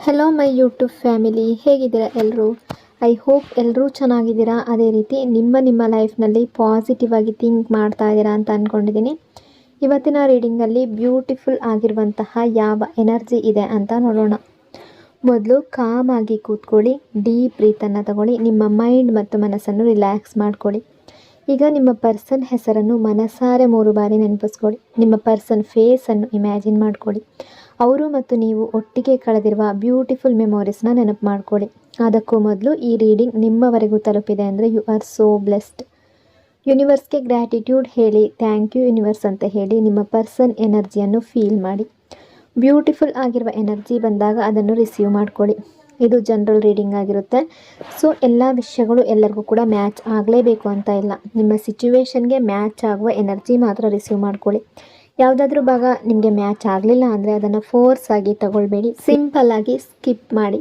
Hello my YouTube family, ಹೇಗಿದ್ದೀರಾ ಎಲ್ಲರೂ? I hope ಎಲ್ಲರೂ ಚೆನ್ನಾಗಿದ್ದೀರಾ. ಅದೇ ರೀತಿ ನಿಮ್ಮ ಲೈಫ್ನಲ್ಲಿ ಪಾಸಿಟಿವ್ ಆಗಿ ಥಿಂಕ್ ಮಾಡ್ತಾ ಇದ್ದೀರಾ ಅಂತ ಅಂದ್ಕೊಂಡಿದ್ದೀನಿ. ಇವತ್ತಿನ ರೀಡಿಂಗಲ್ಲಿ ಬ್ಯೂಟಿಫುಲ್ ಆಗಿರುವಂತಹ ಯಾವ ಎನರ್ಜಿ ಇದೆ ಅಂತ ನೋಡೋಣ. ಮೊದಲು ಕಾಮ್ ಆಗಿ ಕೂತ್ಕೊಳ್ಳಿ, ಡೀಪ್ ಬ್ರೀತನ್ನು ತಗೊಳ್ಳಿ, ನಿಮ್ಮ ಮೈಂಡ್ ಮತ್ತು ಮನಸ್ಸನ್ನು ರಿಲ್ಯಾಕ್ಸ್ ಮಾಡ್ಕೊಳ್ಳಿ. ಈಗ ನಿಮ್ಮ ಪರ್ಸನ್ ಹೆಸರನ್ನು ಮನಸಾರೆ 3 ಬಾರಿ ನೆನಪಿಸ್ಕೊಳ್ಳಿ. ನಿಮ್ಮ ಪರ್ಸನ್ ಫೇಸನ್ನು ಇಮ್ಯಾಜಿನ್ ಮಾಡ್ಕೊಳ್ಳಿ. ಅವರು ಮತ್ತು ನೀವು ಒಟ್ಟಿಗೆ ಕಳೆದಿರುವ ಬ್ಯೂಟಿಫುಲ್ ಮೆಮೊರೀಸ್ನ ನೆನಪು ಮಾಡ್ಕೊಳ್ಳಿ. ಅದಕ್ಕೂ ಮೊದಲು ಈ ರೀಡಿಂಗ್ ನಿಮ್ಮವರೆಗೂ ತಲುಪಿದೆ ಅಂದರೆ ಯು ಆರ್ ಸೋ ಬ್ಲೆಸ್ಡ್. ಯೂನಿವರ್ಸ್ಗೆ ಗ್ರ್ಯಾಟಿಟ್ಯೂಡ್ ಹೇಳಿ, ಥ್ಯಾಂಕ್ ಯು ಯೂನಿವರ್ಸ್ ಅಂತ ಹೇಳಿ ನಿಮ್ಮ ಪರ್ಸನ್ ಎನರ್ಜಿಯನ್ನು ಫೀಲ್ ಮಾಡಿ. ಬ್ಯೂಟಿಫುಲ್ ಆಗಿರುವ ಎನರ್ಜಿ ಬಂದಾಗ ಅದನ್ನು ರಿಸೀವ್ ಮಾಡ್ಕೊಳ್ಳಿ. ಇದು ಜನರಲ್ ರೀಡಿಂಗ್ ಆಗಿರುತ್ತೆ. ಸೊ ಎಲ್ಲ ವಿಷಯಗಳು ಎಲ್ಲರಿಗೂ ಕೂಡ ಮ್ಯಾಚ್ ಆಗಲೇಬೇಕು ಅಂತ ಇಲ್ಲ. ನಿಮ್ಮ ಸಿಚುವೇಶನ್ಗೆ ಮ್ಯಾಚ್ ಆಗುವ ಎನರ್ಜಿ ಮಾತ್ರ ರಿಸೀವ್ ಮಾಡ್ಕೊಳ್ಳಿ. ಯಾವುದಾದ್ರೂ ಭಾಗ ನಿಮಗೆ ಮ್ಯಾಚ್ ಆಗಲಿಲ್ಲ ಅಂದರೆ ಅದನ್ನು ಫೋರ್ಸ್ ಆಗಿ ತಗೊಳ್ಬೇಡಿ, ಸಿಂಪಲ್ ಆಗಿ ಸ್ಕಿಪ್ ಮಾಡಿ.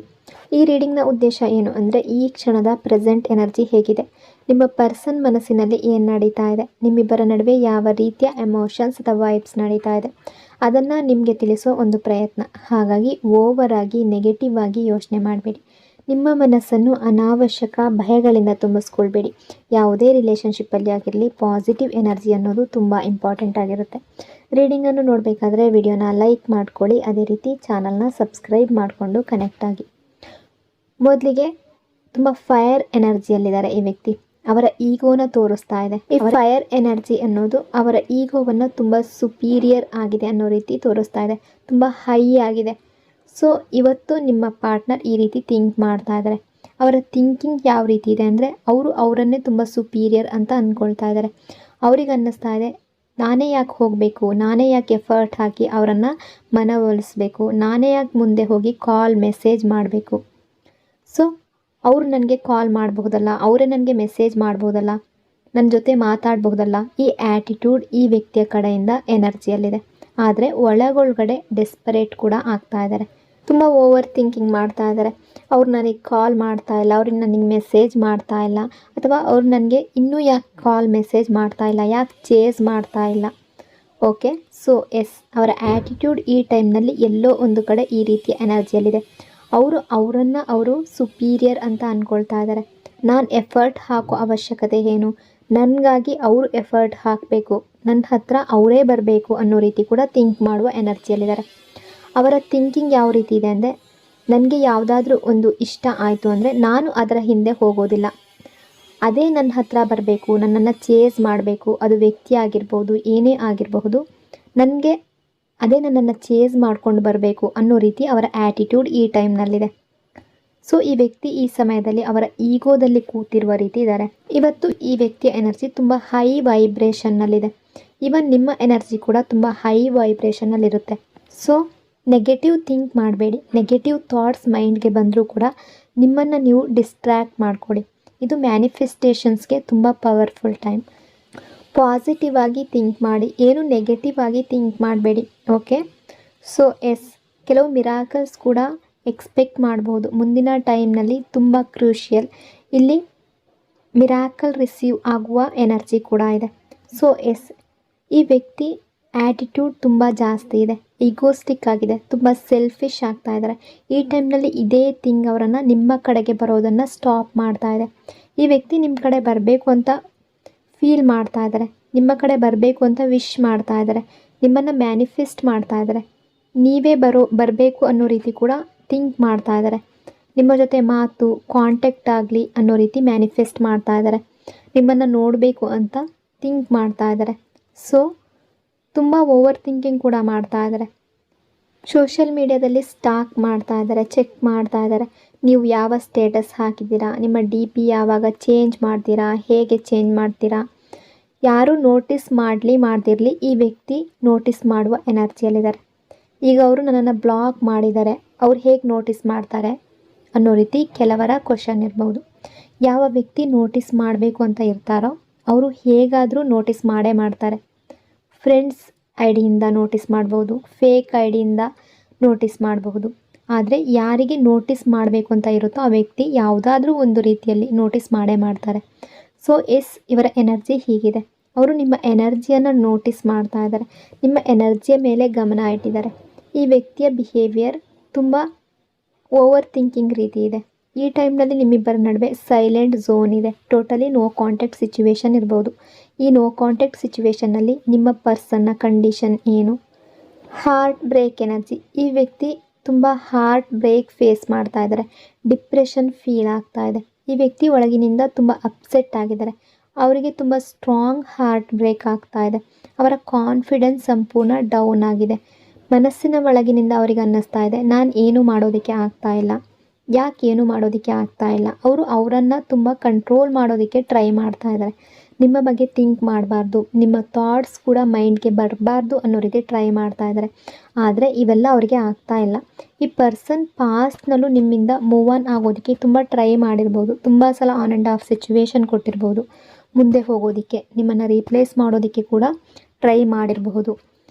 ಈ ರೀಡಿಂಗ್ನ ಉದ್ದೇಶ ಏನು ಅಂದರೆ ಈ ಕ್ಷಣದ ಪ್ರೆಸೆಂಟ್ ಎನರ್ಜಿ ಹೇಗಿದೆ, ನಿಮ್ಮ ಪರ್ಸನ್ ಮನಸ್ಸಿನಲ್ಲಿ ಏನು ನಡೀತಾ ಇದೆ, ನಿಮ್ಮಿಬ್ಬರ ನಡುವೆ ಯಾವ ರೀತಿಯ ಎಮೋಷನ್ಸ್ ಅಥವಾ ವೈಬ್ಸ್ ನಡೀತಾ ಇದೆ ಅದನ್ನು ನಿಮಗೆ ತಿಳಿಸೋ ಒಂದು ಪ್ರಯತ್ನ. ಹಾಗಾಗಿ ಓವರ್ ಆಗಿ ನೆಗೆಟಿವ್ ಆಗಿ ಯೋಚನೆ ಮಾಡಬೇಡಿ. ನಿಮ್ಮ ಮನಸ್ಸನ್ನು ಅನಾವಶ್ಯಕ ಭಯಗಳಿಂದ ತುಂಬಿಸ್ಕೊಳ್ಬೇಡಿ. ಯಾವುದೇ ರಿಲೇಷನ್ಶಿಪ್ಪಲ್ಲಿ ಆಗಿರಲಿ ಪಾಸಿಟಿವ್ ಎನರ್ಜಿ ಅನ್ನೋದು ತುಂಬ ಇಂಪಾರ್ಟೆಂಟ್ ಆಗಿರುತ್ತೆ. ರೀಡಿಂಗನ್ನು ನೋಡಬೇಕಾದ್ರೆ ವಿಡಿಯೋನ ಲೈಕ್ ಮಾಡ್ಕೊಳ್ಳಿ, ಅದೇ ರೀತಿ ಚಾನಲ್ನ ಸಬ್ಸ್ಕ್ರೈಬ್ ಮಾಡಿಕೊಂಡು ಕನೆಕ್ಟ್ ಆಗಿ. ಮೊದಲಿಗೆ ತುಂಬ ಫೈರ್ ಎನರ್ಜಿಯಲ್ಲಿದ್ದಾರೆ ಈ ವ್ಯಕ್ತಿ. ಅವರ ಈಗೋನ ತೋರಿಸ್ತಾ ಇದೆ. ಈ ಫೈರ್ ಎನರ್ಜಿ ಅನ್ನೋದು ಅವರ ಈಗೋವನ್ನು ತುಂಬ ಸುಪೀರಿಯರ್ ಆಗಿದೆ ಅನ್ನೋ ರೀತಿ ತೋರಿಸ್ತಾ ಇದೆ, ತುಂಬ ಹೈ ಆಗಿದೆ. ಸೊ ಇವತ್ತು ನಿಮ್ಮ ಪಾರ್ಟ್ನರ್ ಈ ರೀತಿ ಥಿಂಕ್ ಮಾಡ್ತಾ ಇದ್ದಾರೆ. ಅವರ ಥಿಂಕಿಂಗ್ ಯಾವ ರೀತಿ ಇದೆ ಅಂದರೆ ಅವರು ಅವರನ್ನೇ ತುಂಬ ಸುಪೀರಿಯರ್ ಅಂತ ಅಂದ್ಕೊಳ್ತಾ ಇದ್ದಾರೆ. ಅವ್ರಿಗೆ ಅನ್ನಿಸ್ತಾ ಇದೆ ನಾನೇ ಯಾಕೆ ಹೋಗಬೇಕು, ನಾನೇ ಯಾಕೆ ಎಫರ್ಟ್ ಹಾಕಿ ಅವರನ್ನು ಮನವೊಲಿಸಬೇಕು, ನಾನೇ ಯಾಕೆ ಮುಂದೆ ಹೋಗಿ ಕಾಲ್ ಮೆಸೇಜ್ ಮಾಡಬೇಕು. ಸೊ ಅವರು ನನಗೆ ಕಾಲ್ ಮಾಡಬಹುದಲ್ಲ, ಅವರೇ ನನಗೆ ಮೆಸೇಜ್ ಮಾಡ್ಬೋದಲ್ಲ, ನನ್ನ ಜೊತೆ ಮಾತಾಡಬಹುದಲ್ಲ, ಈ ಆ್ಯಟಿಟ್ಯೂಡ್ ಈ ವ್ಯಕ್ತಿಯ ಕಡೆಯಿಂದ ಎನರ್ಜಿಯಲ್ಲಿದೆ. ಆದರೆ ಒಳಗೊಳಗಡೆ ಡೆಸ್ಪರೇಟ್ ಕೂಡ ಆಗ್ತಾ ಇದ್ದಾರೆ, ತುಂಬ ಓವರ್ ಥಿಂಕಿಂಗ್ ಮಾಡ್ತಾ ಇದ್ದಾರೆ. ಅವ್ರು ನನಗೆ ಕಾಲ್ ಮಾಡ್ತಾ ಇಲ್ಲ, ಅವ್ರಿಗೆ ನನಗೆ ಮೆಸೇಜ್ ಮಾಡ್ತಾ ಇಲ್ಲ, ಅಥವಾ ಅವ್ರು ನನಗೆ ಇನ್ನೂ ಯಾಕೆ ಕಾಲ್ ಮೆಸೇಜ್ ಮಾಡ್ತಾ ಇಲ್ಲ, ಯಾಕೆ ಚೇಸ್ ಮಾಡ್ತಾ ಇಲ್ಲ. ಓಕೆ, ಸೊ ಎಸ್, ಅವರ ಆ್ಯಟಿಟ್ಯೂಡ್ ಈ ಟೈಮ್ನಲ್ಲಿ ಎಲ್ಲೋ ಒಂದು ಕಡೆ ಈ ರೀತಿಯ ಎನರ್ಜಿಯಲ್ಲಿದೆ. ಅವರು ಸುಪೀರಿಯರ್ ಅಂತ ಅಂದ್ಕೊಳ್ತಾ ಇದ್ದಾರೆ. ನಾನು ಎಫರ್ಟ್ ಹಾಕೋ ಅವಶ್ಯಕತೆ ಏನು, ನನಗಾಗಿ ಅವರು ಎಫರ್ಟ್ ಹಾಕಬೇಕು, ನನ್ನ ಹತ್ರ ಅವರೇ ಬರಬೇಕು ಅನ್ನೋ ರೀತಿ ಕೂಡ ಥಿಂಕ್ ಮಾಡುವ ಎನರ್ಜಿಯಲ್ಲಿದ್ದಾರೆ. ಅವರ ಥಿಂಕಿಂಗ್ ಯಾವ ರೀತಿ ಇದೆ ಅಂದರೆ ನನಗೆ ಯಾವುದಾದ್ರೂ ಒಂದು ಇಷ್ಟ ಆಯಿತು ಅಂದರೆ ನಾನು ಅದರ ಹಿಂದೆ ಹೋಗೋದಿಲ್ಲ, ಅದೇ ನನ್ನ ಹತ್ರ ಬರಬೇಕು, ನನ್ನನ್ನು ಚೇಸ್ ಮಾಡಬೇಕು. ಅದು ವ್ಯಕ್ತಿ ಆಗಿರ್ಬೋದು, ಏನೇ ಆಗಿರಬಹುದು, ನನಗೆ ಅದೇ ನನ್ನನ್ನು ಚೇಸ್ ಮಾಡ್ಕೊಂಡು ಬರಬೇಕು ಅನ್ನೋ ರೀತಿ ಅವರ ಆ್ಯಟಿಟ್ಯೂಡ್ ಈ ಟೈಮ್ನಲ್ಲಿದೆ. ಸೊ ಈ ವ್ಯಕ್ತಿ ಈ ಸಮಯದಲ್ಲಿ ಅವರ ಈಗೋದಲ್ಲಿ ಕೂತಿರುವ ರೀತಿ ಇದ್ದಾರೆ. ಇವತ್ತು ಈ ವ್ಯಕ್ತಿಯ ಎನರ್ಜಿ ತುಂಬ ಹೈ ವೈಬ್ರೇಷನ್ನಲ್ಲಿದೆ. ಇವನ್ ನಿಮ್ಮ ಎನರ್ಜಿ ಕೂಡ ತುಂಬ ಹೈ ವೈಬ್ರೇಷನ್ನಲ್ಲಿರುತ್ತೆ. ಸೊ ನೆಗೆಟಿವ್ ಥಿಂಕ್ ಮಾಡಬೇಡಿ. ನೆಗೆಟಿವ್ ಥಾಟ್ಸ್ ಮೈಂಡ್ಗೆ ಬಂದರೂ ಕೂಡ ನಿಮ್ಮನ್ನು ನೀವು ಡಿಸ್ಟ್ರ್ಯಾಕ್ಟ್ ಮಾಡ್ಕೊಳ್ಳಿ. ಇದು ಮ್ಯಾನಿಫೆಸ್ಟೇಷನ್ಸ್ಗೆ ತುಂಬ ಪವರ್ಫುಲ್ ಟೈಮ್. ಪಾಸಿಟಿವ್ ಆಗಿ ಥಿಂಕ್ ಮಾಡಿ, ಏನು ನೆಗೆಟಿವ್ ಆಗಿ ಥಿಂಕ್ ಮಾಡಬೇಡಿ. ಓಕೆ, ಸೊ ಎಸ್, ಕೆಲವು ಮಿರಾಕಲ್ಸ್ ಕೂಡ ಎಕ್ಸ್ಪೆಕ್ಟ್ ಮಾಡ್ಬೋದು ಮುಂದಿನ ಟೈಮ್ನಲ್ಲಿ. ತುಂಬ ಕ್ರೂಷಿಯಲ್, ಇಲ್ಲಿ ಮಿರಾಕಲ್ ರಿಸೀವ್ ಆಗುವ ಎನರ್ಜಿ ಕೂಡ ಇದೆ. ಸೊ ಎಸ್, ಈ ವ್ಯಕ್ತಿ ಆ್ಯಟಿಟ್ಯೂಡ್ ತುಂಬ ಜಾಸ್ತಿ ಇದೆ, ಈಗೋಸ್ಟಿಕ್ ಆಗಿದೆ, ತುಂಬ ಸೆಲ್ಫಿಶ್ ಆಗ್ತಾ ಇದ್ದಾರೆ. ಈ ಟೈಮ್ನಲ್ಲಿ ಇದೇ ಥಿಂಗ್ ಅವರನ್ನು ನಿಮ್ಮ ಕಡೆಗೆ ಬರೋದನ್ನು ಸ್ಟಾಪ್ ಮಾಡ್ತಾ ಇದೆ. ಈ ವ್ಯಕ್ತಿ ನಿಮ್ಮ ಕಡೆ ಬರಬೇಕು ಅಂತ ಫೀಲ್ ಮಾಡ್ತಾ ಇದ್ದಾರೆ, ನಿಮ್ಮ ಕಡೆ ಬರಬೇಕು ಅಂತ ವಿಶ್ ಮಾಡ್ತಾ ಇದ್ದಾರೆ, ನಿಮ್ಮನ್ನು ಮ್ಯಾನಿಫೆಸ್ಟ್ ಮಾಡ್ತಾ ಇದ್ದಾರೆ. ನೀವೇ ಬರಬೇಕು ಅನ್ನೋ ರೀತಿ ಕೂಡ ಥಿಂಕ್ ಮಾಡ್ತಾ ಇದ್ದಾರೆ. ನಿಮ್ಮ ಜೊತೆ ಮಾತು ಕಾಂಟ್ಯಾಕ್ಟ್ ಆಗಲಿ ಅನ್ನೋ ರೀತಿ ಮ್ಯಾನಿಫೆಸ್ಟ್ ಮಾಡ್ತಾ ಇದ್ದಾರೆ. ನಿಮ್ಮನ್ನು ನೋಡಬೇಕು ಅಂತ ಥಿಂಕ್ ಮಾಡ್ತಾ ಇದ್ದಾರೆ. ಸೊ ತುಂಬ ಓವರ್ ಥಿಂಕಿಂಗ್ ಕೂಡ ಮಾಡ್ತಾ ಇದ್ದಾರೆ. ಸೋಷಿಯಲ್ ಮೀಡಿಯಾದಲ್ಲಿ ಸ್ಟಾಕ್ ಮಾಡ್ತಾ ಇದ್ದಾರೆ, ಚೆಕ್ ಮಾಡ್ತಾ ಇದ್ದಾರೆ. ನೀವು ಯಾವ ಸ್ಟೇಟಸ್ ಹಾಕಿದ್ದೀರಾ, ನಿಮ್ಮ DP ಯಾವಾಗ ಚೇಂಜ್ ಮಾಡ್ತೀರಾ, ಹೇಗೆ ಚೇಂಜ್ ಮಾಡ್ತೀರಾ. ಯಾರು ನೋಟಿಸ್ ಮಾಡದಿರಲಿ, ಈ ವ್ಯಕ್ತಿ ನೋಟಿಸ್ ಮಾಡುವ ಎನರ್ಜಿಯಲ್ಲಿದ್ದಾರೆ. ಈಗ ಅವರು ನನ್ನನ್ನು ಬ್ಲಾಕ್ ಮಾಡಿದ್ದಾರೆ, ಅವ್ರು ಹೇಗೆ ನೋಟಿಸ್ ಮಾಡ್ತಾರೆ ಅನ್ನೋ ರೀತಿ ಕೆಲವರ ಕ್ವಶನ್ ಇರ್ಬೋದು. ಯಾವ ವ್ಯಕ್ತಿ ನೋಟಿಸ್ ಮಾಡಬೇಕು ಅಂತ ಇರ್ತಾರೋ ಅವರು ಹೇಗಾದರೂ ನೋಟಿಸ್ ಮಾಡೇ ಮಾಡ್ತಾರೆ. ಫ್ರೆಂಡ್ಸ್ ಐಡಿಯಿಂದ ನೋಟಿಸ್ ಮಾಡ್ಬೋದು, ಫೇಕ್ ಐಡಿಯಿಂದ ನೋಟಿಸ್ ಮಾಡಬಹುದು. ಆದರೆ ಯಾರಿಗೆ ನೋಟಿಸ್ ಮಾಡಬೇಕು ಅಂತ ಇರುತ್ತೋ ಆ ವ್ಯಕ್ತಿ ಯಾವುದಾದ್ರೂ ಒಂದು ರೀತಿಯಲ್ಲಿ ನೋಟಿಸ್ ಮಾಡೇ ಮಾಡ್ತಾರೆ. ಸೊ ಎಸ್, ಇವರ ಎನರ್ಜಿ ಹೀಗಿದೆ. ಅವರು ನಿಮ್ಮ ಎನರ್ಜಿಯನ್ನು ನೋಟಿಸ್ ಮಾಡ್ತಾ ಇದ್ದಾರೆ, ನಿಮ್ಮ ಎನರ್ಜಿಯ ಮೇಲೆ ಗಮನ ಇಟ್ಟಿದ್ದಾರೆ. ಈ ವ್ಯಕ್ತಿಯ ಬಿಹೇವಿಯರ್ ತುಂಬ ಓವರ್ ಥಿಂಕಿಂಗ್ ರೀತಿ ಇದೆ. ಈ ಟೈಮ್ನಲ್ಲಿ ನಿಮ್ಮಿಬ್ಬರ ನಡುವೆ ಸೈಲೆಂಟ್ ಝೋನ್ ಇದೆ. ಟೋಟಲಿ ನೋ ಕಾಂಟ್ಯಾಕ್ಟ್ ಸಿಚುವೇಶನ್ ಇರ್ಬೋದು. ಈ ನೋ ಕಾಂಟ್ಯಾಕ್ಟ್ ಸಿಚುವೇಶನ್ನಲ್ಲಿ ನಿಮ್ಮ ಪರ್ಸನ್ನ ಕಂಡೀಷನ್ ಏನು? Heart break energy. ಈ ವ್ಯಕ್ತಿ ತುಂಬ ಹಾರ್ಟ್ ಬ್ರೇಕ್ ಫೇಸ್ ಮಾಡ್ತಾ ಇದ್ದಾರೆ. ಡಿಪ್ರೆಷನ್ ಫೀಲ್ ಆಗ್ತಾ ಇದೆ. ಈ ವ್ಯಕ್ತಿ ಒಳಗಿನಿಂದ ತುಂಬ ಅಪ್ಸೆಟ್ ಆಗಿದ್ದಾರೆ. ಅವರಿಗೆ ತುಂಬ ಸ್ಟ್ರಾಂಗ್ ಹಾರ್ಟ್ ಬ್ರೇಕ್ ಆಗ್ತಾ ಇದೆ. ಅವರ ಕಾನ್ಫಿಡೆನ್ಸ್ ಸಂಪೂರ್ಣ ಡೌನ್ ಆಗಿದೆ. ಮನಸ್ಸಿನ ಒಳಗಿನಿಂದ ಅವರಿಗೆ ಅನ್ನಿಸ್ತಾ ಇದೆ, ನಾನು ಏನು ಮಾಡೋದಕ್ಕೆ ಆಗ್ತಾ ಇಲ್ಲ. ಯಾಕೆ ಏನು ಮಾಡೋದಕ್ಕೆ ಆಗ್ತಾ ಇಲ್ಲ? ಅವರು ಅವರನ್ನು ತುಂಬ ಕಂಟ್ರೋಲ್ ಮಾಡೋದಕ್ಕೆ ಟ್ರೈ ಮಾಡ್ತಾ ಇದ್ದಾರೆ. ನಿಮ್ಮ ಬಗ್ಗೆ ಥಿಂಕ್ ಮಾಡಬಾರ್ದು, ನಿಮ್ಮ ಥಾಟ್ಸ್ ಕೂಡ ಮೈಂಡ್ಗೆ ಬರಬಾರ್ದು ಅನ್ನೋ ರೀತಿ ಟ್ರೈ ಮಾಡ್ತಾ ಇದ್ದಾರೆ. ಆದರೆ ಇವೆಲ್ಲ ಅವರಿಗೆ ಆಗ್ತಾ ಇಲ್ಲ. ಈ ಪರ್ಸನ್ ಪಾಸ್ಟ್ನಲ್ಲೂ ನಿಮ್ಮಿಂದ ಮೂವ್ ಆನ್ ಆಗೋದಕ್ಕೆ ತುಂಬ ಟ್ರೈ ಮಾಡಿರ್ಬೋದು. ತುಂಬ ಸಲ ಆನ್ ಆ್ಯಂಡ್ ಆಫ್ ಸಿಚುವೇಶನ್ ಕೊಟ್ಟಿರ್ಬೋದು. ಮುಂದೆ ಹೋಗೋದಕ್ಕೆ, ನಿಮ್ಮನ್ನು ರೀಪ್ಲೇಸ್ ಮಾಡೋದಕ್ಕೆ ಕೂಡ ಟ್ರೈ ಮಾಡಿರಬಹುದು.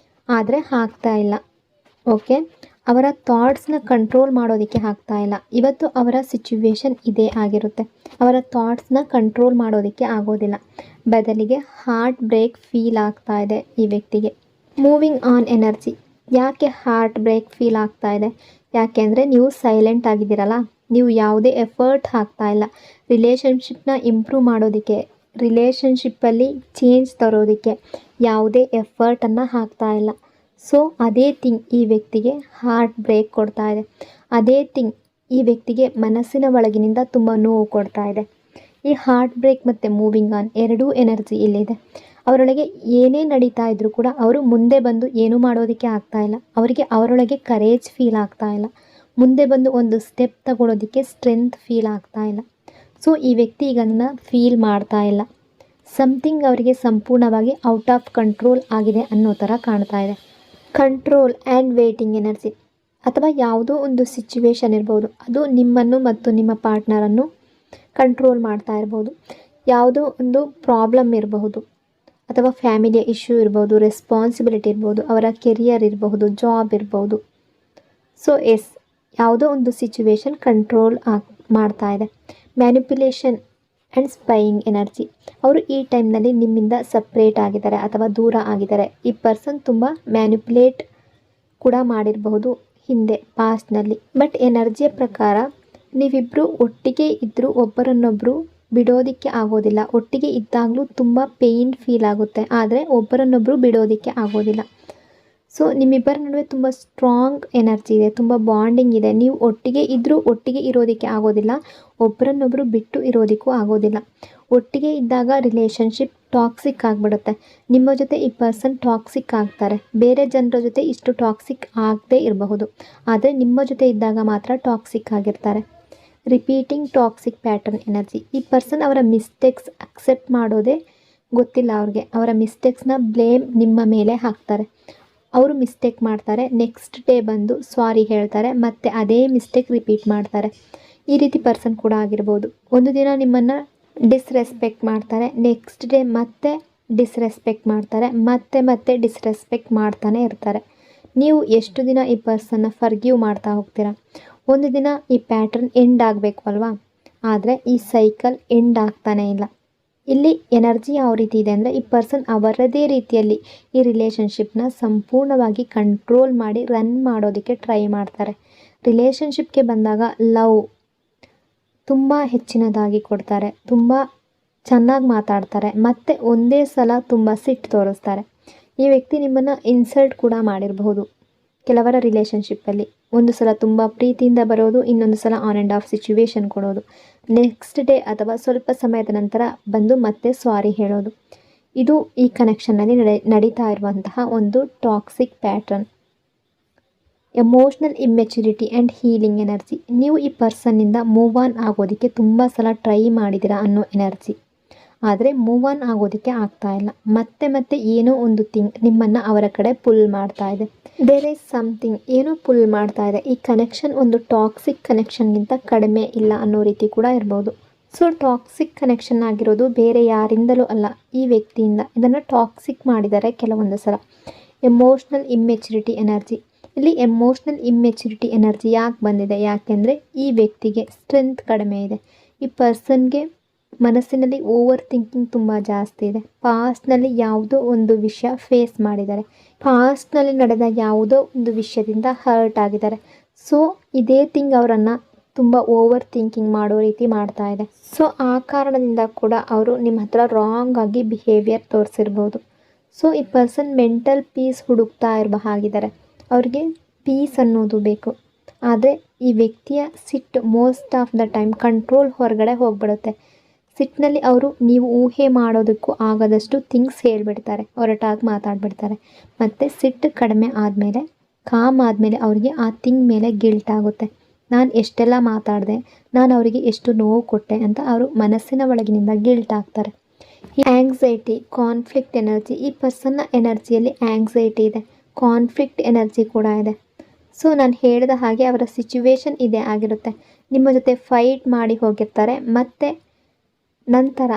ಆದರೆ ಆಗ್ತಾ ಇಲ್ಲ. ಓಕೆ, ಅವರ ಥಾಟ್ಸ್ನ ಕಂಟ್ರೋಲ್ ಮಾಡೋದಕ್ಕೆ ಆಗ್ತಾ ಇಲ್ಲ. ಇವತ್ತು ಅವರ ಸಿಚುವೇಶನ್ ಇದೇ ಆಗಿರುತ್ತೆ. ಅವರ ಥಾಟ್ಸ್ನ ಕಂಟ್ರೋಲ್ ಮಾಡೋದಕ್ಕೆ ಆಗೋದಿಲ್ಲ. ಬದಲಿಗೆ ಹಾರ್ಟ್ ಬ್ರೇಕ್ ಫೀಲ್ ಆಗ್ತಾ ಇದೆ ಈ ವ್ಯಕ್ತಿಗೆ. Moving on energy. ಯಾಕೆ ಹಾರ್ಟ್ ಬ್ರೇಕ್ ಫೀಲ್ ಆಗ್ತಾ ಇದೆ? ಯಾಕೆಂದರೆ ನೀವು ಸೈಲೆಂಟ್ ಆಗಿದ್ದೀರಲ್ಲ, ನೀವು ಯಾವುದೇ ಎಫರ್ಟ್ ಹಾಕ್ತಾ ಇಲ್ಲ ರಿಲೇಷನ್ಶಿಪ್ನ ಇಂಪ್ರೂವ್ ಮಾಡೋದಕ್ಕೆ, ರಿಲೇಷನ್ಶಿಪ್ಪಲ್ಲಿ ಚೇಂಜ್ ತರೋದಕ್ಕೆ ಯಾವುದೇ ಎಫರ್ಟನ್ನು ಹಾಕ್ತಾ ಇಲ್ಲ. ಸೊ ಅದೇ ಥಿಂಗ್ ಈ ವ್ಯಕ್ತಿಗೆ ಹಾರ್ಟ್ ಬ್ರೇಕ್ ಕೊಡ್ತಾ ಇದೆ. ಅದೇ ಥಿಂಗ್ ಈ ವ್ಯಕ್ತಿಗೆ ಮನಸ್ಸಿನ ಒಳಗಿನಿಂದ ತುಂಬ ನೋವು ಕೊಡ್ತಾ ಇದೆ. ಈ ಹಾರ್ಟ್ ಬ್ರೇಕ್ ಮತ್ತು ಮೂವಿಂಗ್ ಆನ್ ಎರಡೂ ಎನರ್ಜಿ ಇಲ್ಲಿದೆ. ಅವರೊಳಗೆ ಏನೇ ನಡೀತಾ ಇದ್ರೂ ಕೂಡ ಅವರು ಮುಂದೆ ಬಂದು ಏನೂ ಮಾಡೋದಕ್ಕೆ ಆಗ್ತಾ ಇಲ್ಲ. ಅವರಿಗೆ ಅವರೊಳಗೆ ಕರೇಜ್ ಫೀಲ್ ಆಗ್ತಾ ಇಲ್ಲ. ಮುಂದೆ ಬಂದು ಒಂದು ಸ್ಟೆಪ್ ತಗೊಳ್ಳೋದಕ್ಕೆ ಸ್ಟ್ರೆಂತ್ ಫೀಲ್ ಆಗ್ತಾ ಇಲ್ಲ. ಸೊ ಈ ವ್ಯಕ್ತಿ ಈಗ ಅದನ್ನು ಫೀಲ್ ಮಾಡ್ತಾ ಇಲ್ಲ. ಸಮಥಿಂಗ್ ಅವರಿಗೆ ಸಂಪೂರ್ಣವಾಗಿ ಔಟ್ ಆಫ್ ಕಂಟ್ರೋಲ್ ಆಗಿದೆ ಅನ್ನೋ ಥರ ಕಾಣ್ತಾ ಇದೆ. Control and waiting energy. ಅಥವಾ ಯಾವುದೋ ಒಂದು ಸಿಚುವೇಶನ್ ಇರ್ಬೋದು, ಅದು ನಿಮ್ಮನ್ನು ಮತ್ತು ನಿಮ್ಮ ಪಾರ್ಟ್ನರನ್ನು ಕಂಟ್ರೋಲ್ ಮಾಡ್ತಾ ಇರ್ಬೋದು. ಯಾವುದೋ ಒಂದು ಪ್ರಾಬ್ಲಮ್ ಇರಬಹುದು, ಅಥವಾ ಫ್ಯಾಮಿಲಿಯ ಇಶ್ಯೂ ಇರ್ಬೋದು, ರೆಸ್ಪಾನ್ಸಿಬಿಲಿಟಿ ಇರ್ಬೋದು, ಅವರ ಕೆರಿಯರ್ ಇರಬಹುದು, ಜಾಬ್ ಇರ್ಬೋದು. ಸೊ ಯಾವುದೋ ಒಂದು ಸಿಚುವೇಶನ್ ಕಂಟ್ರೋಲ್ ಮಾಡ್ತಾ ಇದೆ. Manipulation and spying energy. ಅವರು ಈ ಟೈಮ್ನಲ್ಲಿ ನಿಮ್ಮಿಂದ ಸಪ್ರೇಟ್ ಆಗಿದ್ದಾರೆ ಅಥವಾ ದೂರ ಆಗಿದ್ದಾರೆ. ಈ ಪರ್ಸನ್ ತುಂಬ ಮ್ಯಾನಿಪ್ಯುಲೇಟ್ ಕೂಡ ಮಾಡಿರಬಹುದು ಹಿಂದೆ ಪಾಸ್ಟ್ನಲ್ಲಿ. ಬಟ್ ಎನರ್ಜಿಯ ಪ್ರಕಾರ ನೀವಿಬ್ಬರು ಒಟ್ಟಿಗೆ ಇದ್ದರೂ ಒಬ್ಬರನ್ನೊಬ್ಬರು ಬಿಡೋದಕ್ಕೆ ಆಗೋದಿಲ್ಲ. ಒಟ್ಟಿಗೆ ಇದ್ದಾಗಲೂ ತುಂಬ ಪೇಯ್ನ್ ಫೀಲ್ ಆಗುತ್ತೆ, ಆದರೆ ಒಬ್ಬರನ್ನೊಬ್ಬರು ಬಿಡೋದಕ್ಕೆ ಆಗೋದಿಲ್ಲ. ಸೊ ನಿಮ್ಮಿಬ್ಬರ ನಡುವೆ ತುಂಬ ಸ್ಟ್ರಾಂಗ್ ಎನರ್ಜಿ ಇದೆ, ತುಂಬ ಬಾಂಡಿಂಗ್ ಇದೆ. ನೀವು ಒಟ್ಟಿಗೆ ಇದ್ದರೂ ಒಟ್ಟಿಗೆ ಇರೋದಕ್ಕೆ ಆಗೋದಿಲ್ಲ, ಒಬ್ಬರನ್ನೊಬ್ಬರು ಬಿಟ್ಟು ಇರೋದಕ್ಕೂ ಆಗೋದಿಲ್ಲ. ಒಟ್ಟಿಗೆ ಇದ್ದಾಗ ರಿಲೇಷನ್ಶಿಪ್ ಟಾಕ್ಸಿಕ್ ಆಗಿಬಿಡುತ್ತೆ. ನಿಮ್ಮ ಜೊತೆ ಈ ಪರ್ಸನ್ ಟಾಕ್ಸಿಕ್ ಆಗ್ತಾರೆ. ಬೇರೆ ಜನರ ಜೊತೆ ಇಷ್ಟು ಟಾಕ್ಸಿಕ್ ಆಗದೇ ಇರಬಹುದು, ಆದರೆ ನಿಮ್ಮ ಜೊತೆ ಇದ್ದಾಗ ಮಾತ್ರ ಟಾಕ್ಸಿಕ್ ಆಗಿರ್ತಾರೆ. Repeating toxic pattern energy. ಈ ಪರ್ಸನ್ ಅವರ ಮಿಸ್ಟೇಕ್ಸ್ ಅಕ್ಸೆಪ್ಟ್ ಮಾಡೋದೇ ಗೊತ್ತಿಲ್ಲ ಅವ್ರಿಗೆ. ಅವರ ಮಿಸ್ಟೇಕ್ಸ್ನ ಬ್ಲೇಮ್ ನಿಮ್ಮ ಮೇಲೆ ಹಾಕ್ತಾರೆ. ಅವರು ಮಿಸ್ಟೇಕ್ ಮಾಡ್ತಾರೆ, ನೆಕ್ಸ್ಟ್ ಡೇ ಬಂದು ಸಾರಿ ಹೇಳ್ತಾರೆ, ಮತ್ತು ಅದೇ ಮಿಸ್ಟೇಕ್ ರಿಪೀಟ್ ಮಾಡ್ತಾರೆ. ಈ ರೀತಿ ಪರ್ಸನ್ ಕೂಡ ಆಗಿರ್ಬೋದು. ಒಂದು ದಿನ ನಿಮ್ಮನ್ನು ಡಿಸ್ರೆಸ್ಪೆಕ್ಟ್ ಮಾಡ್ತಾರೆ, ನೆಕ್ಸ್ಟ್ ಡೇ ಮತ್ತೆ ಡಿಸ್ರೆಸ್ಪೆಕ್ಟ್ ಮಾಡ್ತಾರೆ, ಮತ್ತೆ ಡಿಸ್ರೆಸ್ಪೆಕ್ಟ್ ಮಾಡ್ತಾನೆ ಇರ್ತಾರೆ. ನೀವು ಎಷ್ಟು ದಿನ ಈ ಪರ್ಸನ್ನ ಫರ್ಗಿವ್ ಮಾಡ್ತಾ ಹೋಗ್ತೀರಾ? ಒಂದು ದಿನ ಈ ಪ್ಯಾಟರ್ನ್ ಎಂಡ್ ಆಗಬೇಕು ಅಲ್ವಾ? ಆದರೆ ಈ ಸೈಕಲ್ ಎಂಡ್ ಆಗ್ತಾನೇ ಇಲ್ಲ. ಇಲ್ಲಿ ಎನರ್ಜಿ ಯಾವ ರೀತಿ ಇದೆ ಅಂದರೆ, ಈ ಪರ್ಸನ್ ಅವರದೇ ರೀತಿಯಲ್ಲಿ ಈ ರಿಲೇಷನ್ಶಿಪ್ನ ಸಂಪೂರ್ಣವಾಗಿ ಕಂಟ್ರೋಲ್ ಮಾಡಿ ರನ್ ಮಾಡೋದಕ್ಕೆ ಟ್ರೈ ಮಾಡ್ತಾರೆ. ರಿಲೇಷನ್ಶಿಪ್ಗೆ ಬಂದಾಗ ಲವ್ ತುಂಬ ಹೆಚ್ಚಿನದಾಗಿ ಕೊಡ್ತಾರೆ, ತುಂಬ ಚೆನ್ನಾಗಿ ಮಾತಾಡ್ತಾರೆ, ಮತ್ತು ಒಂದೇ ಸಲ ತುಂಬ ಸಿಟ್ಟು ತೋರಿಸ್ತಾರೆ. ಈ ವ್ಯಕ್ತಿ ನಿಮ್ಮನ್ನು ಇನ್ಸಲ್ಟ್ ಕೂಡ ಮಾಡಿರಬಹುದು. ಕೆಲವರ ರಿಲೇಷನ್ಶಿಪ್ಪಲ್ಲಿ ಒಂದು ಸಲ ತುಂಬ ಪ್ರೀತಿಯಿಂದ ಬರೋದು, ಇನ್ನೊಂದು ಸಲ ಆನ್ ಆ್ಯಂಡ್ ಆಫ್ ಸಿಚುವೇಶನ್ ಕೊಡೋದು, ನೆಕ್ಸ್ಟ್ ಡೇ ಅಥವಾ ಸ್ವಲ್ಪ ಸಮಯದ ನಂತರ ಬಂದು ಮತ್ತೆ ಸಾರಿ ಹೇಳೋದು. ಇದು ಈ ಕನೆಕ್ಷನ್ನಲ್ಲಿ ನಡೀತಾ ಇರುವಂತಹ ಒಂದು toxic pattern. Emotional immaturity and healing energy. ನೀವು ಈ ಪರ್ಸನ್ನಿಂದ ಮೂವ್ ಆನ್ ಆಗೋದಕ್ಕೆ ತುಂಬ ಸಲ ಟ್ರೈ ಮಾಡಿದ್ದೀರಾ ಅನ್ನೋ ಎನರ್ಜಿ, ಆದರೆ ಮೂವ್ ಆನ್ ಆಗೋದಕ್ಕೆ ಆಗ್ತಾ ಇಲ್ಲ. ಮತ್ತೆ ಏನೋ ಒಂದು ಥಿಂಗ್ ನಿಮ್ಮನ್ನು ಅವರ ಕಡೆ ಪುಲ್ ಮಾಡ್ತಾ ಇದೆ. ದೇರ್ ಈಸ್ ಸಮಥಿಂಗ್, ಏನೋ ಪುಲ್ ಮಾಡ್ತಾ ಇದೆ. ಈ ಕನೆಕ್ಷನ್ ಒಂದು ಟಾಕ್ಸಿಕ್ ಕನೆಕ್ಷನ್ಗಿಂತ ಕಡಿಮೆ ಇಲ್ಲ ಅನ್ನೋ ರೀತಿ ಕೂಡ ಇರ್ಬೋದು. ಸೊ ಟಾಕ್ಸಿಕ್ ಕನೆಕ್ಷನ್ ಆಗಿರೋದು ಬೇರೆ ಯಾರಿಂದಲೂ ಅಲ್ಲ, ಈ ವ್ಯಕ್ತಿಯಿಂದ. ಇದನ್ನು ಟಾಕ್ಸಿಕ್ ಮಾಡಿದ್ದಾರೆ ಕೆಲವೊಂದು ಸಲ. Emotional immaturity energy. ಇಲ್ಲಿ ಎಮೋಷ್ನಲ್ ಇಮ್ಮೆಚುರಿಟಿ ಎನರ್ಜಿ ಯಾಕೆ ಬಂದಿದೆ? ಯಾಕೆಂದರೆ ಈ ವ್ಯಕ್ತಿಗೆ ಸ್ಟ್ರೆಂತ್ ಕಡಿಮೆ ಇದೆ. ಈ ಪರ್ಸನ್ಗೆ ಮನಸ್ಸಿನಲ್ಲಿ ಓವರ್ ಥಿಂಕಿಂಗ್ ತುಂಬ ಜಾಸ್ತಿ ಇದೆ. ಪಾಸ್ಟ್ನಲ್ಲಿ ಯಾವುದೋ ಒಂದು ವಿಷಯ ಫೇಸ್ ಮಾಡಿದ್ದಾರೆ, ಪಾಸ್ಟ್ನಲ್ಲಿ ನಡೆದ ಯಾವುದೋ ಒಂದು ವಿಷಯದಿಂದ ಹರ್ಟ್ ಆಗಿದ್ದಾರೆ. ಸೊ ಇದೇ ಥಿಂಗ್ ಅವರನ್ನು ತುಂಬ ಓವರ್ ಥಿಂಕಿಂಗ್ ಮಾಡೋ ರೀತಿ ಮಾಡ್ತಾ ಇದೆ. ಸೊ ಆ ಕಾರಣದಿಂದ ಕೂಡ ಅವರು ನಿಮ್ಮ ಹತ್ರ ರಾಂಗ್ ಆಗಿ ಬಿಹೇವಿಯರ್ ತೋರಿಸಿರ್ಬೋದು. ಸೊ ಈ ಪರ್ಸನ್ ಮೆಂಟಲ್ ಪೀಸ್ ಹುಡುಕ್ತಾ ಇರೋ ಹಾಗಿದ್ದಾರೆ. ಅವ್ರಿಗೆ ಪೀಸ್ ಅನ್ನೋದು ಬೇಕು. ಆದರೆ ಈ ವ್ಯಕ್ತಿಯ ಸಿಟ್ಟು most of the time control ಹೊರಗಡೆ ಹೋಗ್ಬಿಡುತ್ತೆ. ಸಿಟ್ಟಿನಲ್ಲಿ ಅವರು ನೀವು ಊಹೆ ಮಾಡೋದಕ್ಕೂ ಆಗದಷ್ಟು ಥಿಂಗ್ಸ್ ಹೇಳಿಬಿಡ್ತಾರೆ, ಹೊರಟಾಗಿ ಮಾತಾಡಿಬಿಡ್ತಾರೆ. ಮತ್ತು ಸಿಟ್ಟು ಕಡಿಮೆ ಆದಮೇಲೆ, ಕಾಮ್ ಆದಮೇಲೆ ಅವರಿಗೆ ಆ ಥಿಂಗ್ ಮೇಲೆ ಗಿಲ್ಟ್ ಆಗುತ್ತೆ. ನಾನು ಎಷ್ಟೆಲ್ಲ ಮಾತಾಡಿದೆ, ನಾನು ಅವರಿಗೆ ಎಷ್ಟು ನೋವು ಕೊಟ್ಟೆ ಅಂತ ಅವರು ಮನಸ್ಸಿನ ಒಳಗಿನಿಂದ ಗಿಲ್ಟ್ ಆಗ್ತಾರೆ. ಈ ಆ್ಯಂಗ್ಸೈಟಿ, ಕಾನ್ಫ್ಲಿಕ್ಟ್ ಎನರ್ಜಿ, ಈ ಪರ್ಸನ್ನ ಎನರ್ಜಿಯಲ್ಲಿ ಆ್ಯಂಗ್ಸೈಟಿ ಇದೆ, ಕಾನ್ಫ್ಲಿಕ್ಟ್ ಎನರ್ಜಿ ಕೂಡ ಇದೆ. ಸೊ ನಾನು ಹೇಳಿದ ಹಾಗೆ ಅವರ ಸಿಚುವೇಶನ್ ಇದೇ ಆಗಿರುತ್ತೆ. ನಿಮ್ಮ ಜೊತೆ ಫೈಟ್ ಮಾಡಿ ಹೋಗಿರ್ತಾರೆ, ಮತ್ತು ನಂತರ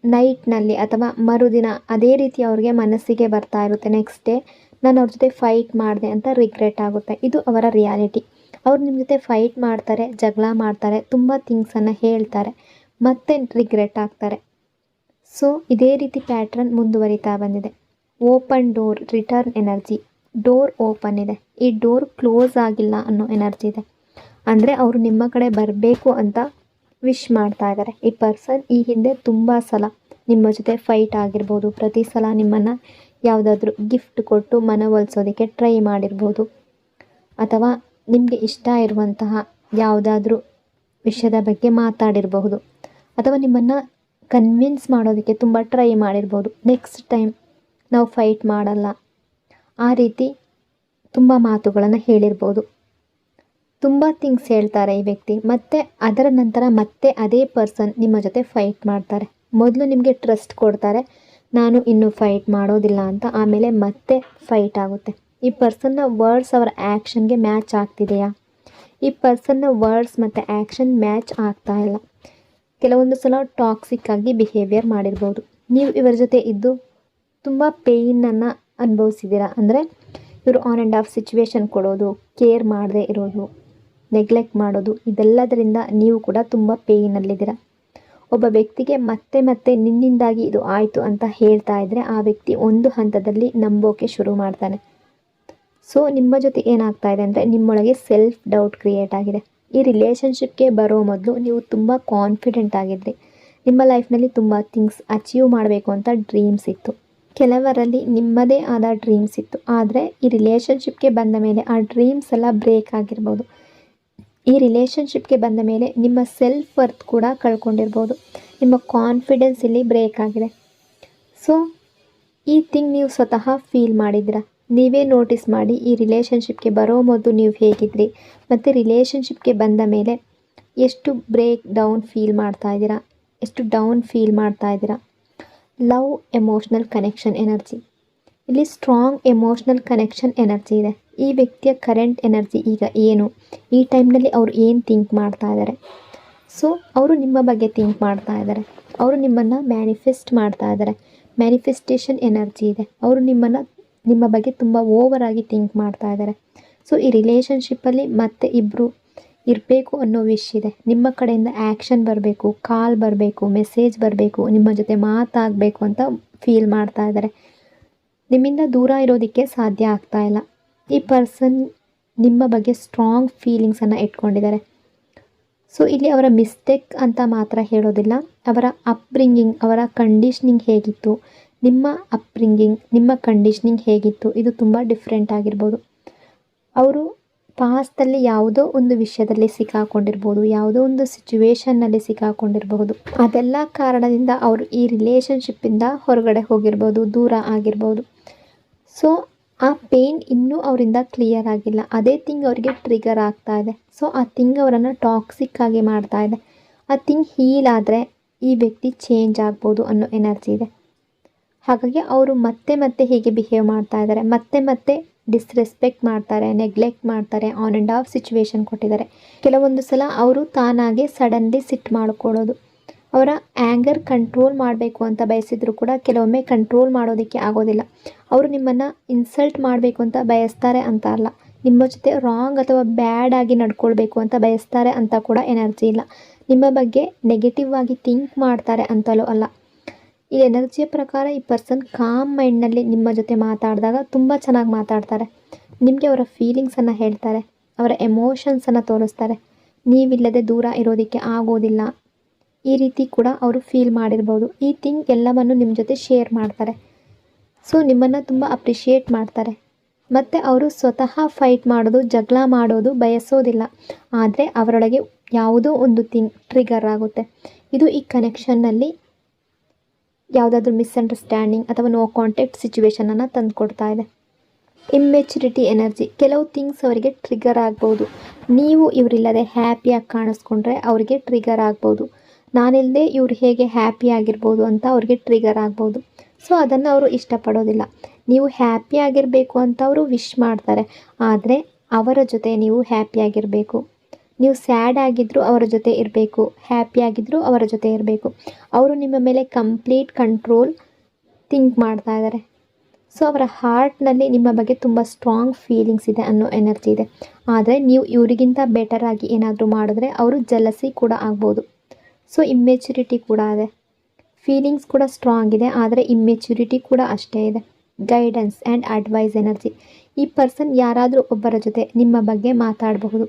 ನೈಟ್ನಲ್ಲಿ ಅಥವಾ ಮರುದಿನ ಅದೇ ರೀತಿ ಅವ್ರಿಗೆ ಮನಸ್ಸಿಗೆ ಬರ್ತಾ ಇರುತ್ತೆ. ನೆಕ್ಸ್ಟ್ ಡೇ ನಾನು ಅವ್ರ ಜೊತೆ ಫೈಟ್ ಮಾಡಿದೆ ಅಂತ ರಿಗ್ರೆಟ್ ಆಗುತ್ತೆ. ಇದು ಅವರ ರಿಯಾಲಿಟಿ. ಅವ್ರು ನಿಮ್ಮ ಜೊತೆ ಫೈಟ್ ಮಾಡ್ತಾರೆ, ಜಗಳ ಮಾಡ್ತಾರೆ, ತುಂಬ ಥಿಂಗ್ಸನ್ನು ಹೇಳ್ತಾರೆ, ಮತ್ತೆ ರಿಗ್ರೆಟ್ ಆಗ್ತಾರೆ. ಸೊ ಇದೇ ರೀತಿ ಪ್ಯಾಟ್ರನ್ ಮುಂದುವರಿತಾ ಬಂದಿದೆ. Open door, return energy. Door open ಇದೆ, ಈ ಡೋರ್ ಕ್ಲೋಸ್ ಆಗಿಲ್ಲ ಅನ್ನೋ ಎನರ್ಜಿ ಇದೆ. ಅಂದರೆ ಅವರು ನಿಮ್ಮ ಕಡೆ ಬರಬೇಕು ಅಂತ ವಿಶ್ ಮಾಡ್ತಾ ಇದ್ದಾರೆ. ಈ ಪರ್ಸನ್ ಈ ಹಿಂದೆ ತುಂಬ ಸಲ ನಿಮ್ಮ ಜೊತೆ ಫೈಟ್ ಆಗಿರ್ಬೋದು, ಪ್ರತಿ ಸಲ ನಿಮ್ಮನ್ನು ಯಾವುದಾದ್ರೂ ಗಿಫ್ಟ್ ಕೊಟ್ಟು ಮನವೊಲಿಸೋದಕ್ಕೆ ಟ್ರೈ ಮಾಡಿರ್ಬೋದು, ಅಥವಾ ನಿಮಗೆ ಇಷ್ಟ ಇರುವಂತಹ ಯಾವುದಾದ್ರೂ ವಿಷಯದ ಬಗ್ಗೆ ಮಾತಾಡಿರಬಹುದು, ಅಥವಾ ನಿಮ್ಮನ್ನು ಕನ್ವಿನ್ಸ್ ಮಾಡೋದಕ್ಕೆ ತುಂಬ ಟ್ರೈ ಮಾಡಿರ್ಬೋದು. ನೆಕ್ಸ್ಟ್ ಟೈಮ್ ನಾವು ಫೈಟ್ ಮಾಡಲ್ಲ, ಆ ರೀತಿ ತುಂಬ ಮಾತುಗಳನ್ನು ಹೇಳಿರ್ಬೋದು. ತುಂಬ ಥಿಂಗ್ಸ್ ಹೇಳ್ತಾರೆ ಈ ವ್ಯಕ್ತಿ. ಮತ್ತು ಅದರ ನಂತರ ಮತ್ತೆ ಅದೇ ಪರ್ಸನ್ ನಿಮ್ಮ ಜೊತೆ ಫೈಟ್ ಮಾಡ್ತಾರೆ. ಮೊದಲು ನಿಮಗೆ ಟ್ರಸ್ಟ್ ಕೊಡ್ತಾರೆ, ನಾನು ಇನ್ನೂ ಫೈಟ್ ಮಾಡೋದಿಲ್ಲ ಅಂತ. ಆಮೇಲೆ ಮತ್ತೆ ಫೈಟ್ ಆಗುತ್ತೆ. ಈ ಪರ್ಸನ್ನ ವರ್ಡ್ಸ್ ಅವರ ಆ್ಯಕ್ಷನ್ಗೆ ಮ್ಯಾಚ್ ಆಗ್ತಿದೆಯಾ? ಈ ಪರ್ಸನ್ನ ವರ್ಡ್ಸ್ ಮತ್ತು ಆ್ಯಕ್ಷನ್ ಮ್ಯಾಚ್ ಆಗ್ತಾ ಇಲ್ಲ. ಕೆಲವೊಂದು ಸಲ ಟಾಕ್ಸಿಕ್ ಆಗಿ ಬಿಹೇವಿಯರ್ ಮಾಡಿರ್ಬೋದು. ನೀವು ಇವರ ಜೊತೆ ಇದ್ದು ತುಂಬ ಪೇಯ್ನನ್ನು ಅನುಭವಿಸಿದ್ದೀರಾ. ಅಂದರೆ ಇವರು ಆನ್ ಆ್ಯಂಡ್ ಆಫ್ ಸಿಚುವೇಶನ್ ಕೊಡೋದು, ಕೇರ್ ಮಾಡದೇ ಇರೋದು, ನೆಗ್ಲೆಕ್ಟ್ ಮಾಡೋದು, ಇದೆಲ್ಲದರಿಂದ ನೀವು ಕೂಡ ತುಂಬ ಪೇಯ್ನಲ್ಲಿದ್ದೀರ. ಒಬ್ಬ ವ್ಯಕ್ತಿಗೆ ಮತ್ತೆ ಮತ್ತೆ ನಿನ್ನಿಂದಾಗಿ ಇದು ಆಯಿತು ಅಂತ ಹೇಳ್ತಾ ಇದ್ದರೆ ಆ ವ್ಯಕ್ತಿ ಒಂದು ಹಂತದಲ್ಲಿ ನಂಬೋಕೆ ಶುರು ಮಾಡ್ತಾನೆ. ಸೊ ನಿಮ್ಮ ಜೊತೆ ಏನಾಗ್ತಾ ಇದೆ ಅಂದರೆ ನಿಮ್ಮೊಳಗೆ ಸೆಲ್ಫ್ ಡೌಟ್ ಕ್ರಿಯೇಟ್ ಆಗಿದೆ. ಈ ರಿಲೇಷನ್ಶಿಪ್ಗೆ ಬರೋ ಮೊದಲು ನೀವು ತುಂಬ ಕಾನ್ಫಿಡೆಂಟ್ ಆಗಿದ್ರಿ. ನಿಮ್ಮ ಲೈಫ್ನಲ್ಲಿ ತುಂಬ ಥಿಂಗ್ಸ್ ಅಚೀವ್ ಮಾಡಬೇಕು ಅಂತ ಡ್ರೀಮ್ಸ್ ಇತ್ತು. ಕೆಲವರಲ್ಲಿ ನಿಮ್ಮದೇ ಆದ ಡ್ರೀಮ್ಸ್ ಇತ್ತು. ಆದರೆ ಈ ರಿಲೇಷನ್ಶಿಪ್ಗೆ ಬಂದ ಮೇಲೆ ಆ ಡ್ರೀಮ್ಸ್ ಎಲ್ಲ ಬ್ರೇಕ್ ಆಗಿರ್ಬೋದು. ಈ ರಿಲೇಷನ್ಶಿಪ್ಗೆ ಬಂದ ಮೇಲೆ ನಿಮ್ಮ ಸೆಲ್ಫ್ ವರ್ತ್ ಕೂಡ ಕಳ್ಕೊಂಡಿರ್ಬೋದು. ನಿಮ್ಮ ಕಾನ್ಫಿಡೆನ್ಸ್ ಇಲ್ಲಿ ಬ್ರೇಕ್ ಆಗಿದೆ. ಸೊ ಈ ಥಿಂಗ್ ನೀವು ಸ್ವತಃ ಫೀಲ್ ಮಾಡಿದ್ದೀರಾ. ನೀವೇ ನೋಟಿಸ್ ಮಾಡಿ, ಈ ರಿಲೇಷನ್ಶಿಪ್ಗೆ ಬರೋ ಮೊದಲು ನೀವು ಹೇಗಿದ್ರಿ, ಮತ್ತು ರಿಲೇಷನ್ಶಿಪ್ಗೆ ಬಂದ ಮೇಲೆ ಎಷ್ಟು ಬ್ರೇಕ್ ಡೌನ್ ಫೀಲ್ ಮಾಡ್ತಾ ಇದ್ದೀರಾ, ಎಷ್ಟು ಡೌನ್ ಫೀಲ್ ಮಾಡ್ತಾ ಇದ್ದೀರಾ. Love, emotional connection energy. ಇಲ್ಲಿ ಸ್ಟ್ರಾಂಗ್ ಎಮೋಷ್ನಲ್ ಕನೆಕ್ಷನ್ ಎನರ್ಜಿ ಇದೆ. ಈ ವ್ಯಕ್ತಿಯ ಕರೆಂಟ್ ಎನರ್ಜಿ ಈಗ ಏನು, ಈ ಟೈಮ್ನಲ್ಲಿ ಅವರು ಏನು ಥಿಂಕ್ ಮಾಡ್ತಾ ಇದ್ದಾರೆ. ಸೊ ಅವರು ನಿಮ್ಮ ಬಗ್ಗೆ ಥಿಂಕ್ ಮಾಡ್ತಾ ಇದ್ದಾರೆ. ಅವರು ನಿಮ್ಮನ್ನು ಮ್ಯಾನಿಫೆಸ್ಟ್ ಮಾಡ್ತಾ ಇದ್ದಾರೆ. ಮ್ಯಾನಿಫೆಸ್ಟೇಷನ್ ಎನರ್ಜಿ ಇದೆ. ಅವರು ನಿಮ್ಮ ಬಗ್ಗೆ ತುಂಬ ಓವರಾಗಿ ಥಿಂಕ್ ಮಾಡ್ತಾ ಇದ್ದಾರೆ. ಸೊ ಈ ರಿಲೇಷನ್ಶಿಪ್ಪಲ್ಲಿ ಮತ್ತೆ ಇಬ್ಬರು ಇರಬೇಕು ಅನ್ನೋ ವಿಶ್ ಇದೆ. ನಿಮ್ಮ ಕಡೆಯಿಂದ ಆ್ಯಕ್ಷನ್ ಬರಬೇಕು, ಕಾಲ್ ಬರಬೇಕು, ಮೆಸೇಜ್ ಬರಬೇಕು, ನಿಮ್ಮ ಜೊತೆ ಮಾತಾಗಬೇಕು ಅಂತ ಫೀಲ್ ಮಾಡ್ತಾ ಇದ್ದಾರೆ. ನಿಮ್ಮಿಂದ ದೂರ ಇರೋದಕ್ಕೆ ಸಾಧ್ಯ ಆಗ್ತಾ ಇಲ್ಲ. ಈ ಪರ್ಸನ್ ನಿಮ್ಮ ಬಗ್ಗೆ ಸ್ಟ್ರಾಂಗ್ ಫೀಲಿಂಗ್ಸನ್ನು ಇಟ್ಕೊಂಡಿದ್ದಾರೆ. ಸೊ ಇಲ್ಲಿ ಅವರ ಮಿಸ್ಟೇಕ್ ಅಂತ ಮಾತ್ರ ಹೇಳೋದಿಲ್ಲ, ಅವರ ಅಪ್ಬ್ರಿಂಗಿಂಗ್, ಅವರ ಕಂಡೀಷ್ನಿಂಗ್ ಹೇಗಿತ್ತು, ನಿಮ್ಮ ಅಪ್ಬ್ರಿಂಗಿಂಗ್, ನಿಮ್ಮ ಕಂಡೀಷ್ನಿಂಗ್ ಹೇಗಿತ್ತು, ಇದು ತುಂಬ ಡಿಫ್ರೆಂಟ್ ಆಗಿರ್ಬೋದು. ಅವರು ಪಾಸ್ಟಲ್ಲಿ ಯಾವುದೋ ಒಂದು ವಿಷಯದಲ್ಲಿ ಸಿಕ್ಕಾಕೊಂಡಿರ್ಬೋದು, ಯಾವುದೋ ಒಂದು ಸಿಚುವೇಷನ್ನಲ್ಲಿ ಸಿಕ್ಕಾಕೊಂಡಿರಬಹುದು. ಅದೆಲ್ಲ ಕಾರಣದಿಂದ ಅವರು ಈ ರಿಲೇಷನ್ಶಿಪ್ಪಿಂದ ಹೊರಗಡೆ ಹೋಗಿರ್ಬೋದು, ದೂರ ಆಗಿರ್ಬೋದು. ಸೊ ಆ ಪೇಯ್ನ್ ಇನ್ನೂ ಅವರಿಂದ ಕ್ಲಿಯರ್ ಆಗಿಲ್ಲ. ಅದೇ ಥಿಂಗ್ ಅವರಿಗೆ ಟ್ರಿಗರ್ ಆಗ್ತಾ ಇದೆ. ಸೊ ಆ ಥಿಂಗ್ ಅವರನ್ನು ಟಾಕ್ಸಿಕ್ ಆಗಿ ಮಾಡ್ತಾ ಇದೆ. ಆ ಥಿಂಗ್ ಹೀಲ್ ಆದರೆ ಈ ವ್ಯಕ್ತಿ ಚೇಂಜ್ ಆಗ್ಬೋದು ಅನ್ನೋ ಎನರ್ಜಿ ಇದೆ. ಹಾಗಾಗಿ ಅವರು ಮತ್ತೆ ಮತ್ತೆ ಹೀಗೆ ಬಿಹೇವ್ ಮಾಡ್ತಾ ಇದ್ದಾರೆ. ಮತ್ತೆ ಮತ್ತೆ ಡಿಸ್ರೆಸ್ಪೆಕ್ಟ್ ಮಾಡ್ತಾರೆ, ನೆಗ್ಲೆಕ್ಟ್ ಮಾಡ್ತಾರೆ, ಆನ್ ಆ್ಯಂಡ್ ಆಫ್ ಸಿಚುವೇಶನ್ ಕೊಟ್ಟಿದ್ದಾರೆ. ಕೆಲವೊಂದು ಸಲ ಅವರು ತಾನಾಗೆ ಸಡನ್ಲಿ ಸಿಟ್ಟು ಮಾಡಿಕೊಳ್ಳೋದು. ಅವರ ಆ್ಯಂಗರ್ ಕಂಟ್ರೋಲ್ ಮಾಡಬೇಕು ಅಂತ ಬಯಸಿದ್ರು ಕೂಡ ಕೆಲವೊಮ್ಮೆ ಕಂಟ್ರೋಲ್ ಮಾಡೋದಕ್ಕೆ ಆಗೋದಿಲ್ಲ. ಅವರು ನಿಮ್ಮನ್ನು ಇನ್ಸಲ್ಟ್ ಮಾಡಬೇಕು ಅಂತ ಬಯಸ್ತಾರೆ ಅಂತ ಅಲ್ಲ, ನಿಮ್ಮ ಜೊತೆ ರಾಂಗ್ ಅಥವಾ ಬ್ಯಾಡ್ ಆಗಿ ನಡ್ಕೊಳ್ಬೇಕು ಅಂತ ಬಯಸ್ತಾರೆ ಅಂತ ಕೂಡ ಎನರ್ಜಿ ಇಲ್ಲ. ನಿಮ್ಮ ಬಗ್ಗೆ ನೆಗೆಟಿವ್ ಆಗಿ ಥಿಂಕ್ ಮಾಡ್ತಾರೆ ಅಂತಲೂ ಅಲ್ಲ. ಈ ಎನರ್ಜಿಯ ಪ್ರಕಾರ ಈ ಪರ್ಸನ್ ಕಾಮ್ ಮೈಂಡ್ನಲ್ಲಿ ನಿಮ್ಮ ಜೊತೆ ಮಾತಾಡಿದಾಗ ತುಂಬ ಚೆನ್ನಾಗಿ ಮಾತಾಡ್ತಾರೆ. ನಿಮಗೆ ಅವರ ಫೀಲಿಂಗ್ಸನ್ನು ಹೇಳ್ತಾರೆ. ಅವರ ಎಮೋಷನ್ಸನ್ನು ತೋರಿಸ್ತಾರೆ. ನೀವಿಲ್ಲದೆ ದೂರ ಇರೋದಕ್ಕೆ ಆಗೋದಿಲ್ಲ, ಈ ರೀತಿ ಕೂಡ ಅವರು ಫೀಲ್ ಮಾಡಿರ್ಬೋದು. ಈ ಥಿಂಗ್ ಎಲ್ಲವನ್ನು ನಿಮ್ಮ ಜೊತೆ ಶೇರ್ ಮಾಡ್ತಾರೆ. ಸೊ ನಿಮ್ಮನ್ನು ತುಂಬ ಅಪ್ರಿಷಿಯೇಟ್ ಮಾಡ್ತಾರೆ. ಮತ್ತು ಅವರು ಸ್ವತಃ ಫೈಟ್ ಮಾಡೋದು, ಜಗಳ ಮಾಡೋದು ಬಯಸೋದಿಲ್ಲ. ಆದರೆ ಅವರೊಳಗೆ ಯಾವುದೋ ಒಂದು ಥಿಂಗ್ ಟ್ರಿಗರ್ ಆಗುತ್ತೆ. ಇದು ಈ ಕನೆಕ್ಷನ್ನಲ್ಲಿ ಯಾವುದಾದ್ರೂ ಮಿಸ್ಅಂಡರ್ಸ್ಟ್ಯಾಂಡಿಂಗ್ ಅಥವಾ ನೋ ಕಾಂಟ್ಯಾಕ್ಟ್ ಸಿಚುವೇಶನನ್ನು ತಂದುಕೊಡ್ತಾ ಇದೆ. ಇಮ್ಮೆಚುರಿಟಿ ಎನರ್ಜಿ, ಕೆಲವು ಥಿಂಗ್ಸ್ ಅವರಿಗೆ ಟ್ರಿಗರ್ ಆಗ್ಬೋದು. ನೀವು ಇವರಿಲ್ಲದೆ ಹ್ಯಾಪಿಯಾಗಿ ಕಾಣಿಸ್ಕೊಂಡ್ರೆ ಅವರಿಗೆ ಟ್ರಿಗರ್ ಆಗ್ಬೋದು. ನಾನಿಲ್ಲದೆ ಇವ್ರು ಹೇಗೆ ಹ್ಯಾಪಿ ಆಗಿರ್ಬೋದು ಅಂತ ಅವ್ರಿಗೆ ಟ್ರಿಗರ್ ಆಗ್ಬೋದು. ಸೊ ಅದನ್ನು ಅವರು ಇಷ್ಟಪಡೋದಿಲ್ಲ. ನೀವು ಹ್ಯಾಪಿ ಆಗಿರಬೇಕು ಅಂತ ಅವರು ವಿಶ್ ಮಾಡ್ತಾರೆ, ಆದರೆ ಅವರ ಜೊತೆ ನೀವು ಹ್ಯಾಪಿಯಾಗಿರಬೇಕು. ನೀವು ಸ್ಯಾಡ್ ಆಗಿದ್ದರೂ ಅವರ ಜೊತೆ ಇರಬೇಕು, ಹ್ಯಾಪಿ ಆಗಿದ್ದರೂ ಅವರ ಜೊತೆ ಇರಬೇಕು. ಅವರು ನಿಮ್ಮ ಮೇಲೆ ಕಂಪ್ಲೀಟ್ ಕಂಟ್ರೋಲ್ ಥಿಂಕ್ ಮಾಡ್ತಾ ಇದ್ದಾರೆ. ಸೊ ಅವರ ಹಾರ್ಟ್ನಲ್ಲಿ ನಿಮ್ಮ ಬಗ್ಗೆ ತುಂಬ ಸ್ಟ್ರಾಂಗ್ ಫೀಲಿಂಗ್ಸ್ ಇದೆ ಅನ್ನೋ ಎನರ್ಜಿ ಇದೆ. ಆದರೆ ನೀವು ಇವರಿಗಿಂತ ಬೆಟರ್ ಆಗಿ ಏನಾದರೂ ಮಾಡಿದ್ರೆ ಅವರು ಜಲಸಿ ಕೂಡ ಆಗ್ಬೋದು. ಸೊ ಇಮ್ಮೆಚುರಿಟಿ ಕೂಡ ಇದೆ. ಫೀಲಿಂಗ್ಸ್ ಕೂಡ ಸ್ಟ್ರಾಂಗ್ ಇದೆ, ಆದರೆ ಇಮ್ಮೆಚುರಿಟಿ ಕೂಡ ಅಷ್ಟೇ ಇದೆ. ಗೈಡೆನ್ಸ್ ಆ್ಯಂಡ್ ಅಡ್ವೈಸ್ ಎನರ್ಜಿ, ಈ ಪರ್ಸನ್ ಯಾರಾದರೂ ಒಬ್ಬರ ಜೊತೆ ನಿಮ್ಮ ಬಗ್ಗೆ ಮಾತಾಡಬಹುದು.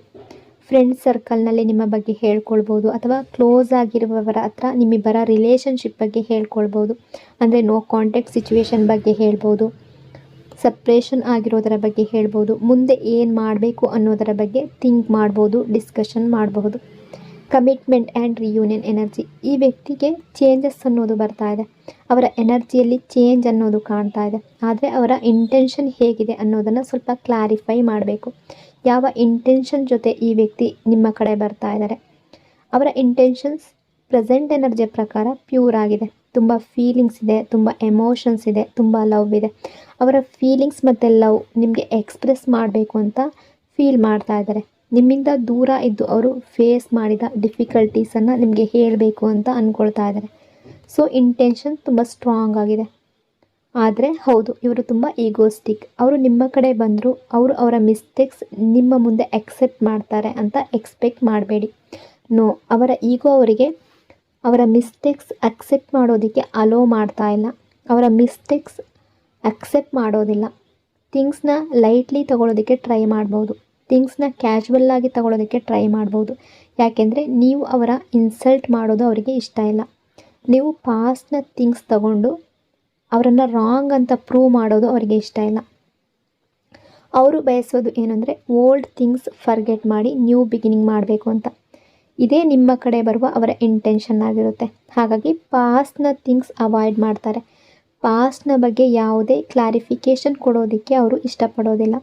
ಫ್ರೆಂಡ್ ಸರ್ಕಲ್ನಲ್ಲಿ ನಿಮ್ಮ ಬಗ್ಗೆ ಹೇಳ್ಕೊಳ್ಬೋದು, ಅಥವಾ ಕ್ಲೋಸ್ ಆಗಿರುವವರ ಹತ್ರ ನಿಮ್ಮಿಬ್ಬರ ರಿಲೇಷನ್ಶಿಪ್ ಬಗ್ಗೆ ಹೇಳ್ಕೊಳ್ಬೋದು. ಅಂದರೆ ನೋ ಕಾಂಟ್ಯಾಕ್ಟ್ ಸಿಚುವೇಶನ್ ಬಗ್ಗೆ ಹೇಳ್ಬೋದು, ಸಪ್ರೇಷನ್ ಆಗಿರೋದರ ಬಗ್ಗೆ ಹೇಳ್ಬೋದು, ಮುಂದೆ ಏನು ಮಾಡಬೇಕು ಅನ್ನೋದರ ಬಗ್ಗೆ ಥಿಂಕ್ ಮಾಡ್ಬೋದು, ಡಿಸ್ಕಷನ್ ಮಾಡಬಹುದು. ಕಮಿಟ್ಮೆಂಟ್ ಆ್ಯಂಡ್ ರಿಯೂನಿಯನ್ ಎನರ್ಜಿ, ಈ ವ್ಯಕ್ತಿಗೆ ಚೇಂಜಸ್ ಅನ್ನೋದು ಬರ್ತಾ ಇದೆ. ಅವರ ಎನರ್ಜಿಯಲ್ಲಿ ಚೇಂಜ್ ಅನ್ನೋದು ಕಾಣ್ತಾ ಇದೆ. ಆದರೆ ಅವರ ಇಂಟೆನ್ಷನ್ ಹೇಗಿದೆ ಅನ್ನೋದನ್ನು ಸ್ವಲ್ಪ ಕ್ಲಾರಿಫೈ ಮಾಡಬೇಕು. ಯಾವ ಇಂಟೆನ್ಷನ್ ಜೊತೆ ಈ ವ್ಯಕ್ತಿ ನಿಮ್ಮ ಕಡೆ ಬರ್ತಾ ಇದ್ದಾರೆ. ಅವರ ಇಂಟೆನ್ಷನ್ಸ್ ಪ್ರೆಸೆಂಟ್ ಎನರ್ಜಿ ಪ್ರಕಾರ ಪ್ಯೂರ್ ಆಗಿದೆ. ತುಂಬ ಫೀಲಿಂಗ್ಸ್ ಇದೆ, ತುಂಬ ಎಮೋಷನ್ಸ್ ಇದೆ, ತುಂಬ ಲವ್ ಇದೆ. ಅವರ ಫೀಲಿಂಗ್ಸ್ ಮತ್ತು ಲವ್ ನಿಮಗೆ ಎಕ್ಸ್ಪ್ರೆಸ್ ಮಾಡಬೇಕು ಅಂತ ಫೀಲ್ ಮಾಡ್ತಾ ಇದ್ದಾರೆ. ನಿಮ್ಮಿಂದ ದೂರ ಇದ್ದು ಅವರು ಫೇಸ್ ಮಾಡಿದ ಡಿಫಿಕಲ್ಟೀಸನ್ನು ನಿಮಗೆ ಹೇಳಬೇಕು ಅಂತ ಅಂದ್ಕೊಳ್ತಾ ಇದ್ದಾರೆ. ಸೊ ಇಂಟೆನ್ಷನ್ ತುಂಬ ಸ್ಟ್ರಾಂಗ್ ಆಗಿದೆ. ಆದರೆ ಹೌದು, ಇವರು ತುಂಬ ಈಗೋಸ್ಟಿಕ್. ಅವರು ನಿಮ್ಮ ಕಡೆ ಬಂದರೂ ಅವರು ಅವರ ಮಿಸ್ಟೇಕ್ಸ್ ನಿಮ್ಮ ಮುಂದೆ ಅಕ್ಸೆಪ್ಟ್ ಮಾಡ್ತಾರೆ ಅಂತ ಎಕ್ಸ್ಪೆಕ್ಟ್ ಮಾಡಬೇಡಿ. ನೋ, ಅವರ ಈಗೋ ಅವರಿಗೆ ಅವರ ಮಿಸ್ಟೇಕ್ಸ್ ಅಕ್ಸೆಪ್ಟ್ ಮಾಡೋದಕ್ಕೆ ಅಲೋ ಮಾಡ್ತಾ ಇಲ್ಲ. ಅವರ ಮಿಸ್ಟೇಕ್ಸ್ ಅಕ್ಸೆಪ್ಟ್ ಮಾಡೋದಿಲ್ಲ. ಥಿಂಗ್ಸ್ನ ಲೈಟ್ಲಿ ತಗೊಳ್ಳೋದಕ್ಕೆ ಟ್ರೈ ಮಾಡ್ಬೋದು. ಥಿಂಗ್ಸ್ನ ಕ್ಯಾಶುವಲ್ಲಾಗಿ ತಗೊಳ್ಳೋದಕ್ಕೆ ಟ್ರೈ ಮಾಡ್ಬೋದು. ಯಾಕೆಂದರೆ ನೀವು ಅವರ ಇನ್ಸಲ್ಟ್ ಮಾಡೋದು ಅವರಿಗೆ ಇಷ್ಟ ಇಲ್ಲ. ನೀವು ಪಾಸ್ಟ್ನ ಥಿಂಗ್ಸ್ ತಗೊಂಡು ಅವರನ್ನು ರಾಂಗ್ ಅಂತ ಪ್ರೂವ್ ಮಾಡೋದು ಅವರಿಗೆ ಇಷ್ಟ ಇಲ್ಲ. ಅವರು ಬಯಸೋದು ಏನಂದರೆ ಓಲ್ಡ್ ಥಿಂಗ್ಸ್ ಫರ್ಗೆಟ್ ಮಾಡಿ ನ್ಯೂ ಬಿಗಿನಿಂಗ್ ಮಾಡಬೇಕು ಅಂತ. ಇದೇ ನಿಮ್ಮ ಕಡೆ ಬರುವ ಅವರ ಇಂಟೆನ್ಷನ್ ಆಗಿರುತ್ತೆ. ಹಾಗಾಗಿ ಪಾಸ್ಟ್ನ ಥಿಂಗ್ಸ್ ಅವಾಯ್ಡ್ ಮಾಡ್ತಾರೆ. ಪಾಸ್ಟ್ನ ಬಗ್ಗೆ ಯಾವುದೇ ಕ್ಲಾರಿಫಿಕೇಷನ್ ಕೊಡೋದಕ್ಕೆ ಅವರು ಇಷ್ಟಪಡೋದಿಲ್ಲ.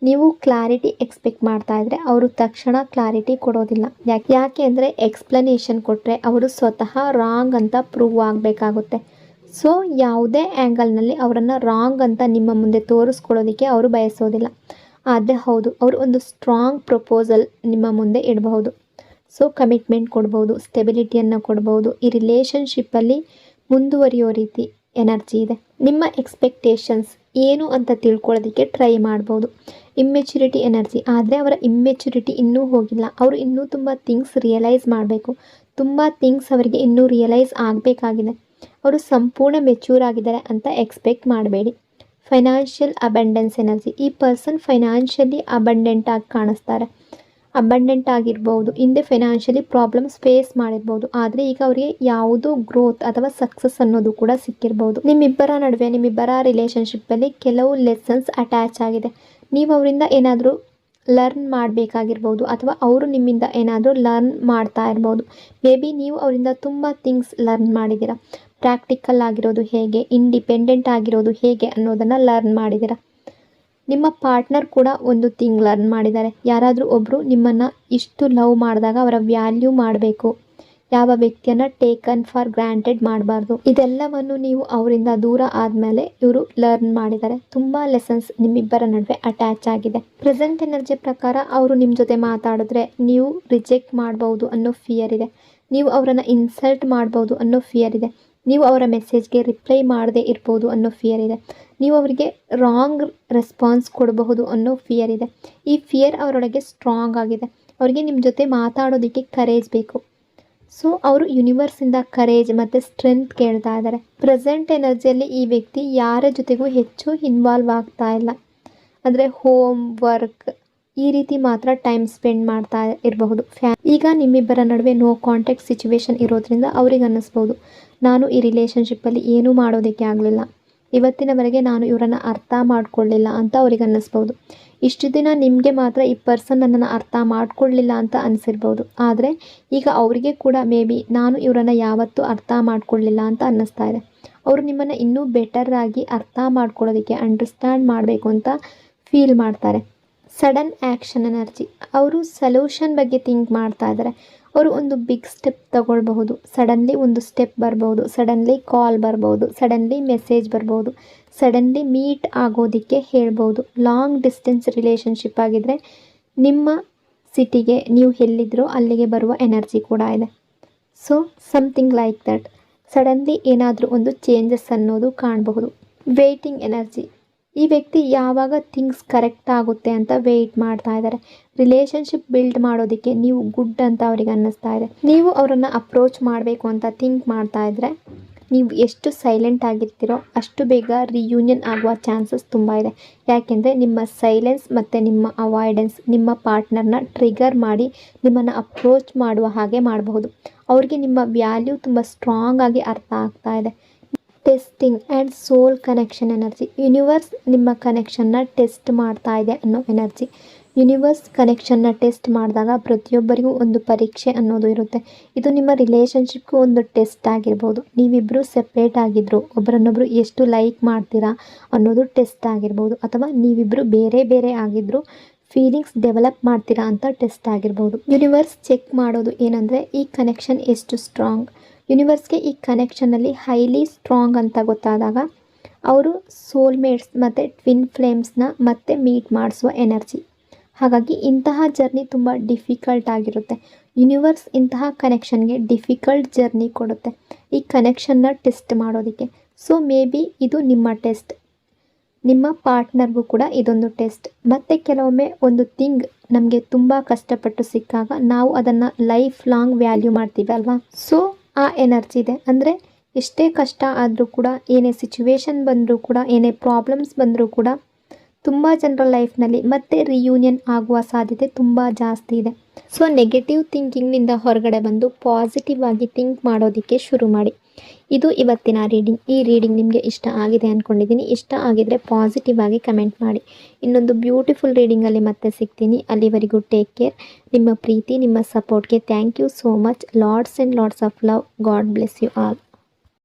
ನೀವು ಕ್ಲಾರಿಟಿ ಎಕ್ಸ್ಪೆಕ್ಟ್ ಮಾಡ್ತಾ ಇದ್ದರೆ ಅವರು ತಕ್ಷಣ ಕ್ಲಾರಿಟಿ ಕೊಡೋದಿಲ್ಲ. ಯಾಕೆ ಅಂದರೆ ಎಕ್ಸ್ಪ್ಲನೇಷನ್ ಕೊಟ್ಟರೆ ಅವರು ಸ್ವತಃ ರಾಂಗ್ ಅಂತ ಪ್ರೂವ್ ಆಗಬೇಕಾಗುತ್ತೆ. ಸೊ ಯಾವುದೇ ಆ್ಯಂಗಲ್ನಲ್ಲಿ ಅವರನ್ನು ರಾಂಗ್ ಅಂತ ನಿಮ್ಮ ಮುಂದೆ ತೋರಿಸ್ಕೊಳ್ಳೋದಕ್ಕೆ ಅವರು ಬಯಸೋದಿಲ್ಲ. ಆದರೆ ಹೌದು, ಅವರು ಒಂದು ಸ್ಟ್ರಾಂಗ್ ಪ್ರಪೋಸಲ್ ನಿಮ್ಮ ಮುಂದೆ ಇಡಬಹುದು. ಸೊ ಕಮಿಟ್ಮೆಂಟ್ ಕೊಡ್ಬೋದು, ಸ್ಟೆಬಿಲಿಟಿಯನ್ನು ಕೊಡ್ಬೋದು. ಈ ರಿಲೇಷನ್ಶಿಪ್ಪಲ್ಲಿ ಮುಂದುವರಿಯೋ ರೀತಿ ಎನರ್ಜಿ ಇದೆ. ನಿಮ್ಮ ಎಕ್ಸ್ಪೆಕ್ಟೇಷನ್ಸ್ ಏನು ಅಂತ ತಿಳ್ಕೊಳ್ಳೋದಕ್ಕೆ ಟ್ರೈ ಮಾಡ್ಬೋದು. ಇಮ್ಮೆಚುರಿಟಿ ಎನರ್ಜಿ, ಆದರೆ ಅವರ ಇಮ್ಮೆಚುರಿಟಿ ಇನ್ನೂ ಹೋಗಿಲ್ಲ. ಅವರು ಇನ್ನೂ ತುಂಬ ಥಿಂಗ್ಸ್ ರಿಯಲೈಸ್ ಮಾಡಬೇಕು. ತುಂಬ ಥಿಂಗ್ಸ್ ಅವರಿಗೆ ಇನ್ನೂ ರಿಯಲೈಸ್ ಆಗಬೇಕಾಗಿದೆ. ಅವರು ಸಂಪೂರ್ಣ ಮೆಚ್ಯೂರ್ ಆಗಿದ್ದಾರೆ ಅಂತ ಎಕ್ಸ್ಪೆಕ್ಟ್ ಮಾಡಬೇಡಿ. ಫೈನಾನ್ಷಿಯಲ್ ಅಬಂಡೆನ್ಸ್ ಎನರ್ಜಿ, ಈ ಪರ್ಸನ್ ಫೈನಾನ್ಷಿಯಲಿ ಅಬಂಡೆಂಟ್ ಆಗಿ ಕಾಣಿಸ್ತಾರೆ. ಅಬಂಡೆಂಟ್ ಆಗಿರ್ಬೋದು. ಹಿಂದೆ ಫೈನಾನ್ಷಿಯಲಿ ಪ್ರಾಬ್ಲಮ್ಸ್ ಫೇಸ್ ಮಾಡಿರ್ಬೋದು, ಆದರೆ ಈಗ ಅವರಿಗೆ ಯಾವುದೋ ಗ್ರೋತ್ ಅಥವಾ ಸಕ್ಸಸ್ ಅನ್ನೋದು ಕೂಡ ಸಿಕ್ಕಿರ್ಬೋದು. ನಿಮ್ಮಿಬ್ಬರ ನಡುವೆ, ನಿಮ್ಮಿಬ್ಬರ ರಿಲೇಷನ್ಶಿಪ್ಪಲ್ಲಿ ಕೆಲವು ಲೆಸನ್ಸ್ ಅಟ್ಯಾಚ್ ಆಗಿದೆ. ನೀವು ಅವರಿಂದ ಏನಾದರೂ ಲರ್ನ್ ಮಾಡಬೇಕಾಗಿರ್ಬೋದು, ಅಥವಾ ಅವರು ನಿಮ್ಮಿಂದ ಏನಾದರೂ ಲರ್ನ್ ಮಾಡ್ತಾ ಇರ್ಬೋದು. ಮೇ ಬಿ ನೀವು ಅವರಿಂದ ತುಂಬ ಥಿಂಗ್ಸ್ ಲರ್ನ್ ಮಾಡಿದ್ದೀರಾ. ಪ್ರಾಕ್ಟಿಕಲ್ ಆಗಿರೋದು ಹೇಗೆ, ಇಂಡಿಪೆಂಡೆಂಟ್ ಆಗಿರೋದು ಹೇಗೆ ಅನ್ನೋದನ್ನು ಲರ್ನ್ ಮಾಡಿದ್ದೀರಾ. ನಿಮ್ಮ ಪಾರ್ಟ್ನರ್ ಕೂಡ ಒಂದು ಥಿಂಗ್ ಲರ್ನ್ ಮಾಡಿದ್ದಾರೆ. ಯಾರಾದರೂ ಒಬ್ಬರು ನಿಮ್ಮನ್ನು ಇಷ್ಟು ಲವ್ ಮಾಡಿದಾಗ ಅವರ ವ್ಯಾಲ್ಯೂ ಮಾಡಬೇಕು. ಯಾವ ವ್ಯಕ್ತಿಯನ್ನು ಟೇಕನ್ ಫಾರ್ ಗ್ರಾಂಟೆಡ್ ಮಾಡಬಾರ್ದು. ಇದೆಲ್ಲವನ್ನು ನೀವು ಅವರಿಂದ ದೂರ ಆದಮೇಲೆ ಇವರು ಲರ್ನ್ ಮಾಡಿದ್ದಾರೆ. ತುಂಬ ಲೆಸನ್ಸ್ ನಿಮ್ಮಿಬ್ಬರ ನಡುವೆ ಅಟ್ಯಾಚ್ ಆಗಿದೆ. ಪ್ರೆಸೆಂಟ್ ಎನರ್ಜಿ ಪ್ರಕಾರ ಅವರು ನಿಮ್ಮ ಜೊತೆ ಮಾತಾಡಿದ್ರೆ ನೀವು ರಿಜೆಕ್ಟ್ ಮಾಡ್ಬೋದು ಅನ್ನೋ ಫಿಯರ್ ಇದೆ. ನೀವು ಅವರನ್ನು ಇನ್ಸಲ್ಟ್ ಮಾಡ್ಬೋದು ಅನ್ನೋ ಫಿಯರ್ ಇದೆ. ನೀವು ಅವರ ಮೆಸೇಜ್ಗೆ ರಿಪ್ಲೈ ಮಾಡದೇ ಇರ್ಬೋದು ಅನ್ನೋ ಫಿಯರ್ ಇದೆ. ನೀವು ಅವರಿಗೆ ರಾಂಗ್ ರೆಸ್ಪಾನ್ಸ್ ಕೊಡಬಹುದು ಅನ್ನೋ ಫಿಯರ್ ಇದೆ. ಈ ಫಿಯರ್ ಅವರೊಳಗೆ ಸ್ಟ್ರಾಂಗ್ ಆಗಿದೆ. ಅವರಿಗೆ ನಿಮ್ಮ ಜೊತೆ ಮಾತಾಡೋದಕ್ಕೆ ಕರೇಜ್ ಬೇಕು. ಸೊ ಅವರು ಯೂನಿವರ್ಸಿಂದ ಕರೇಜ್ ಮತ್ತು ಸ್ಟ್ರೆಂತ್ ಕೇಳ್ತಾ ಇದ್ದಾರೆ. ಪ್ರೆಸೆಂಟ್ ಎನರ್ಜಿಯಲ್ಲಿ ಈ ವ್ಯಕ್ತಿ ಯಾರ ಜೊತೆಗೂ ಹೆಚ್ಚು ಇನ್ವಾಲ್ವ್ ಆಗ್ತಾ ಇಲ್ಲ. ಅಂದರೆ ಹೋಮ್ ವರ್ಕ್ ಈ ರೀತಿ ಮಾತ್ರ ಟೈಮ್ ಸ್ಪೆಂಡ್ ಮಾಡ್ತಾ ಇರಬಹುದು. ಈಗ ನಿಮ್ಮಿಬ್ಬರ ನಡುವೆ ನೋ ಕಾಂಟ್ಯಾಕ್ಟ್ ಸಿಚುವೇಶನ್ ಇರೋದ್ರಿಂದ ಅವ್ರಿಗೆ ಅನ್ನಿಸ್ಬೋದು, ನಾನು ಈ ರಿಲೇಷನ್ಶಿಪ್ಪಲ್ಲಿ ಏನೂ ಮಾಡೋದಕ್ಕೆ ಆಗಲಿಲ್ಲ, ಇವತ್ತಿನವರೆಗೆ ನಾನು ಇವರನ್ನು ಅರ್ಥ ಮಾಡ್ಕೊಳ್ಳಿಲ್ಲ ಅಂತ ಅವ್ರಿಗೆ ಅನ್ನಿಸ್ಬೋದು. ಇಷ್ಟು ದಿನ ನಿಮಗೆ ಮಾತ್ರ ಈ ಪರ್ಸನ್ ನನ್ನನ್ನು ಅರ್ಥ ಮಾಡ್ಕೊಳ್ಳಿಲ್ಲ ಅಂತ ಅನಿಸಿರ್ಬೋದು. ಆದರೆ ಈಗ ಅವರಿಗೆ ಕೂಡ ಮೇ ಬಿ ನಾನು ಇವರನ್ನು ಯಾವತ್ತೂ ಅರ್ಥ ಮಾಡ್ಕೊಳ್ಳಿಲ್ಲ ಅಂತ ಅನ್ನಿಸ್ತಾ ಇದೆ. ಅವರು ನಿಮ್ಮನ್ನು ಇನ್ನೂ ಬೆಟರ್ ಆಗಿ ಅರ್ಥ ಮಾಡ್ಕೊಳ್ಳೋದಕ್ಕೆ, ಅಂಡರ್ಸ್ಟ್ಯಾಂಡ್ ಮಾಡಬೇಕು ಅಂತ ಫೀಲ್ ಮಾಡ್ತಾರೆ. ಸಡನ್ ಆ್ಯಕ್ಷನ್ ಎನರ್ಜಿ, ಅವರು ಸೊಲ್ಯೂಷನ್ ಬಗ್ಗೆ ಥಿಂಕ್ ಮಾಡ್ತಾ ಇದ್ದಾರೆ. ಅವರು ಒಂದು ಬಿಗ್ ಸ್ಟೆಪ್ ತಗೊಳ್ಬಹುದು, ಸಡನ್ಲಿ ಒಂದು ಸ್ಟೆಪ್ ಬರ್ಬೋದು, ಸಡನ್ಲಿ ಕಾಲ್ ಬರ್ಬೋದು, ಸಡನ್ಲಿ ಮೆಸೇಜ್ ಬರ್ಬೋದು, ಸಡನ್ಲಿ ಮೀಟ್ ಆಗೋದಕ್ಕೆ ಹೇಳ್ಬೋದು. ಲಾಂಗ್ ಡಿಸ್ಟೆನ್ಸ್ ರಿಲೇಷನ್ಶಿಪ್ ಆಗಿದ್ದರೆ ನಿಮ್ಮ ಸಿಟಿಗೆ ನೀವು ಎಲ್ಲಿದ್ರೋ ಅಲ್ಲಿಗೆ ಬರುವ ಎನರ್ಜಿ ಕೂಡ ಇದೆ. So something like that, suddenly ಏನಾದರೂ ಒಂದು ಚೇಂಜಸ್ ಅನ್ನೋದು ಕಾಣಬಹುದು. ವೇಟಿಂಗ್ ಎನರ್ಜಿ, ಈ ವ್ಯಕ್ತಿ ಯಾವಾಗ ಥಿಂಗ್ಸ್ ಕರೆಕ್ಟ್ ಆಗುತ್ತೆ ಅಂತ ವೆಯ್ಟ್ ಮಾಡ್ತಾ ಇದ್ದಾರೆ. ರಿಲೇಷನ್ಶಿಪ್ ಬಿಲ್ಡ್ ಮಾಡೋದಕ್ಕೆ ನೀವು ಗುಡ್ ಅಂತ ಅವರಿಗೆ ಅನ್ನಿಸ್ತಾ ಇದೆ. ನೀವು ಅವರನ್ನು ಅಪ್ರೋಚ್ ಮಾಡಬೇಕು ಅಂತ ಥಿಂಕ್ ಮಾಡ್ತಾ ಇದ್ದರೆ ನೀವು ಎಷ್ಟು ಸೈಲೆಂಟ್ ಆಗಿರ್ತೀರೋ ಅಷ್ಟು ಬೇಗ ರಿಯೂನಿಯನ್ ಆಗುವ ಚಾನ್ಸಸ್ ತುಂಬ ಇದೆ. ಯಾಕೆಂದರೆ ನಿಮ್ಮ ಸೈಲೆನ್ಸ್ ಮತ್ತು ನಿಮ್ಮ ಅವಾಯ್ಡೆನ್ಸ್ ನಿಮ್ಮ ಪಾರ್ಟ್ನರ್ನ ಟ್ರಿಗರ್ ಮಾಡಿ ನಿಮ್ಮನ್ನು ಅಪ್ರೋಚ್ ಮಾಡುವ ಹಾಗೆ ಮಾಡಬಹುದು. ಅವ್ರಿಗೆ ನಿಮ್ಮ ವ್ಯಾಲ್ಯೂ ತುಂಬ ಸ್ಟ್ರಾಂಗ್ ಆಗಿ ಅರ್ಥ ಆಗ್ತಾ ಇದೆ. Testing and soul connection energy, universe ನಿಮ್ಮ ಕನೆಕ್ಷನ್ನ ಟೆಸ್ಟ್ ಮಾಡ್ತಾ ಇದೆ ಅನ್ನೋ ಎನರ್ಜಿ. ಯೂನಿವರ್ಸ್ ಕನೆಕ್ಷನ್ನ ಟೆಸ್ಟ್ ಮಾಡಿದಾಗ ಪ್ರತಿಯೊಬ್ಬರಿಗೂ ಒಂದು ಪರೀಕ್ಷೆ ಅನ್ನೋದು ಇರುತ್ತೆ. ಇದು ನಿಮ್ಮ ರಿಲೇಷನ್ಶಿಪ್ಗೂ ಒಂದು ಟೆಸ್ಟ್ ಆಗಿರ್ಬೋದು. ನೀವಿಬ್ಬರು ಸೆಪ್ರೇಟ್ ಆಗಿದ್ರು ಒಬ್ಬರನ್ನೊಬ್ಬರು ಎಷ್ಟು ಲೈಕ್ ಮಾಡ್ತೀರಾ ಅನ್ನೋದು ಟೆಸ್ಟ್ ಆಗಿರ್ಬೋದು, ಅಥವಾ ನೀವಿಬ್ಬರು ಬೇರೆ ಬೇರೆ ಆಗಿದ್ರು ಫೀಲಿಂಗ್ಸ್ ಡೆವಲಪ್ ಮಾಡ್ತೀರಾ ಅಂತ ಟೆಸ್ಟ್ ಆಗಿರ್ಬೋದು. ಯೂನಿವರ್ಸ್ ಚೆಕ್ ಮಾಡೋದು ಏನಂದರೆ ಈ ಕನೆಕ್ಷನ್ ಎಷ್ಟು ಸ್ಟ್ರಾಂಗ್. ಯೂನಿವರ್ಸ್ಗೆ ಈ ಕನೆಕ್ಷನಲ್ಲಿ ಹೈಲಿ ಸ್ಟ್ರಾಂಗ್ ಅಂತ ಗೊತ್ತಾದಾಗ ಅವರು ಸೋಲ್ಮೇಟ್ಸ್ ಮತ್ತು ಟ್ವಿನ್ ಫ್ಲೇಮ್ಸ್ನ ಮತ್ತೆ ಮೀಟ್ ಮಾಡಿಸುವ ಎನರ್ಜಿ. ಹಾಗಾಗಿ ಇಂತಹ ಜರ್ನಿ ತುಂಬ ಡಿಫಿಕಲ್ಟ್ ಆಗಿರುತ್ತೆ. ಯೂನಿವರ್ಸ್ ಇಂತಹ ಕನೆಕ್ಷನ್ಗೆ ಡಿಫಿಕಲ್ಟ್ ಜರ್ನಿ ಕೊಡುತ್ತೆ ಈ ಕನೆಕ್ಷನ್ನ ಟೆಸ್ಟ್ ಮಾಡೋದಕ್ಕೆ. ಸೊ ಮೇ ಬಿ ಇದು ನಿಮ್ಮ ಟೆಸ್ಟ್, ನಿಮ್ಮ ಪಾರ್ಟ್ನರ್ಗೂ ಕೂಡ ಇದೊಂದು ಟೆಸ್ಟ್. ಮತ್ತು ಕೆಲವೊಮ್ಮೆ ಒಂದು ಥಿಂಗ್ ನಮಗೆ ತುಂಬ ಕಷ್ಟಪಟ್ಟು ಸಿಕ್ಕಾಗ ನಾವು ಅದನ್ನು ಲೈಫ್ ಲಾಂಗ್ ವ್ಯಾಲ್ಯೂ ಮಾಡ್ತೀವಿ ಅಲ್ವಾ. ಸೊ ಆ ಎನರ್ಜಿ ಇದೆ. ಅಂದರೆ ಎಷ್ಟೇ ಕಷ್ಟ ಆದರೂ ಕೂಡ, ಏನೇ ಸಿಚುವೇಶನ್ ಬಂದರೂ ಕೂಡ, ಏನೇ ಪ್ರಾಬ್ಲಮ್ಸ್ ಬಂದರೂ ಕೂಡ ತುಂಬ ಜನರ ಲೈಫ್ನಲ್ಲಿ ಮತ್ತೆ ರಿಯೂನಿಯನ್ ಆಗುವ ಸಾಧ್ಯತೆ ತುಂಬ ಜಾಸ್ತಿ ಇದೆ. ಸೊ ನೆಗೆಟಿವ್ ಥಿಂಕಿಂಗ್ನಿಂದ ಹೊರಗಡೆ ಬಂದು ಪಾಸಿಟಿವ್ ಆಗಿ ಥಿಂಕ್ ಮಾಡೋದಕ್ಕೆ ಶುರು ಮಾಡಿ. ಇದು ಇವತ್ತಿನ ರೀಡಿಂಗ್. ಈ ರೀಡಿಂಗ್ ನಿಮಗೆ ಇಷ್ಟ ಆಗಿದೆ ಅಂದ್ಕೊಂಡಿದ್ದೀನಿ. ಇಷ್ಟ ಆಗಿದರೆ ಪಾಸಿಟಿವ್ ಆಗಿ ಕಮೆಂಟ್ ಮಾಡಿ. ಇನ್ನೊಂದು ಬ್ಯೂಟಿಫುಲ್ ರೀಡಿಂಗಲ್ಲಿ ಮತ್ತೆ ಸಿಗ್ತೀನಿ. ಅಲ್ಲಿವರೆಗೂ ಟೇಕ್ ಕೇರ್. ನಿಮ್ಮ ಪ್ರೀತಿ, ನಿಮ್ಮ ಸಪೋರ್ಟ್ಗೆ thank you so much. Lots and lots of love. God bless you all.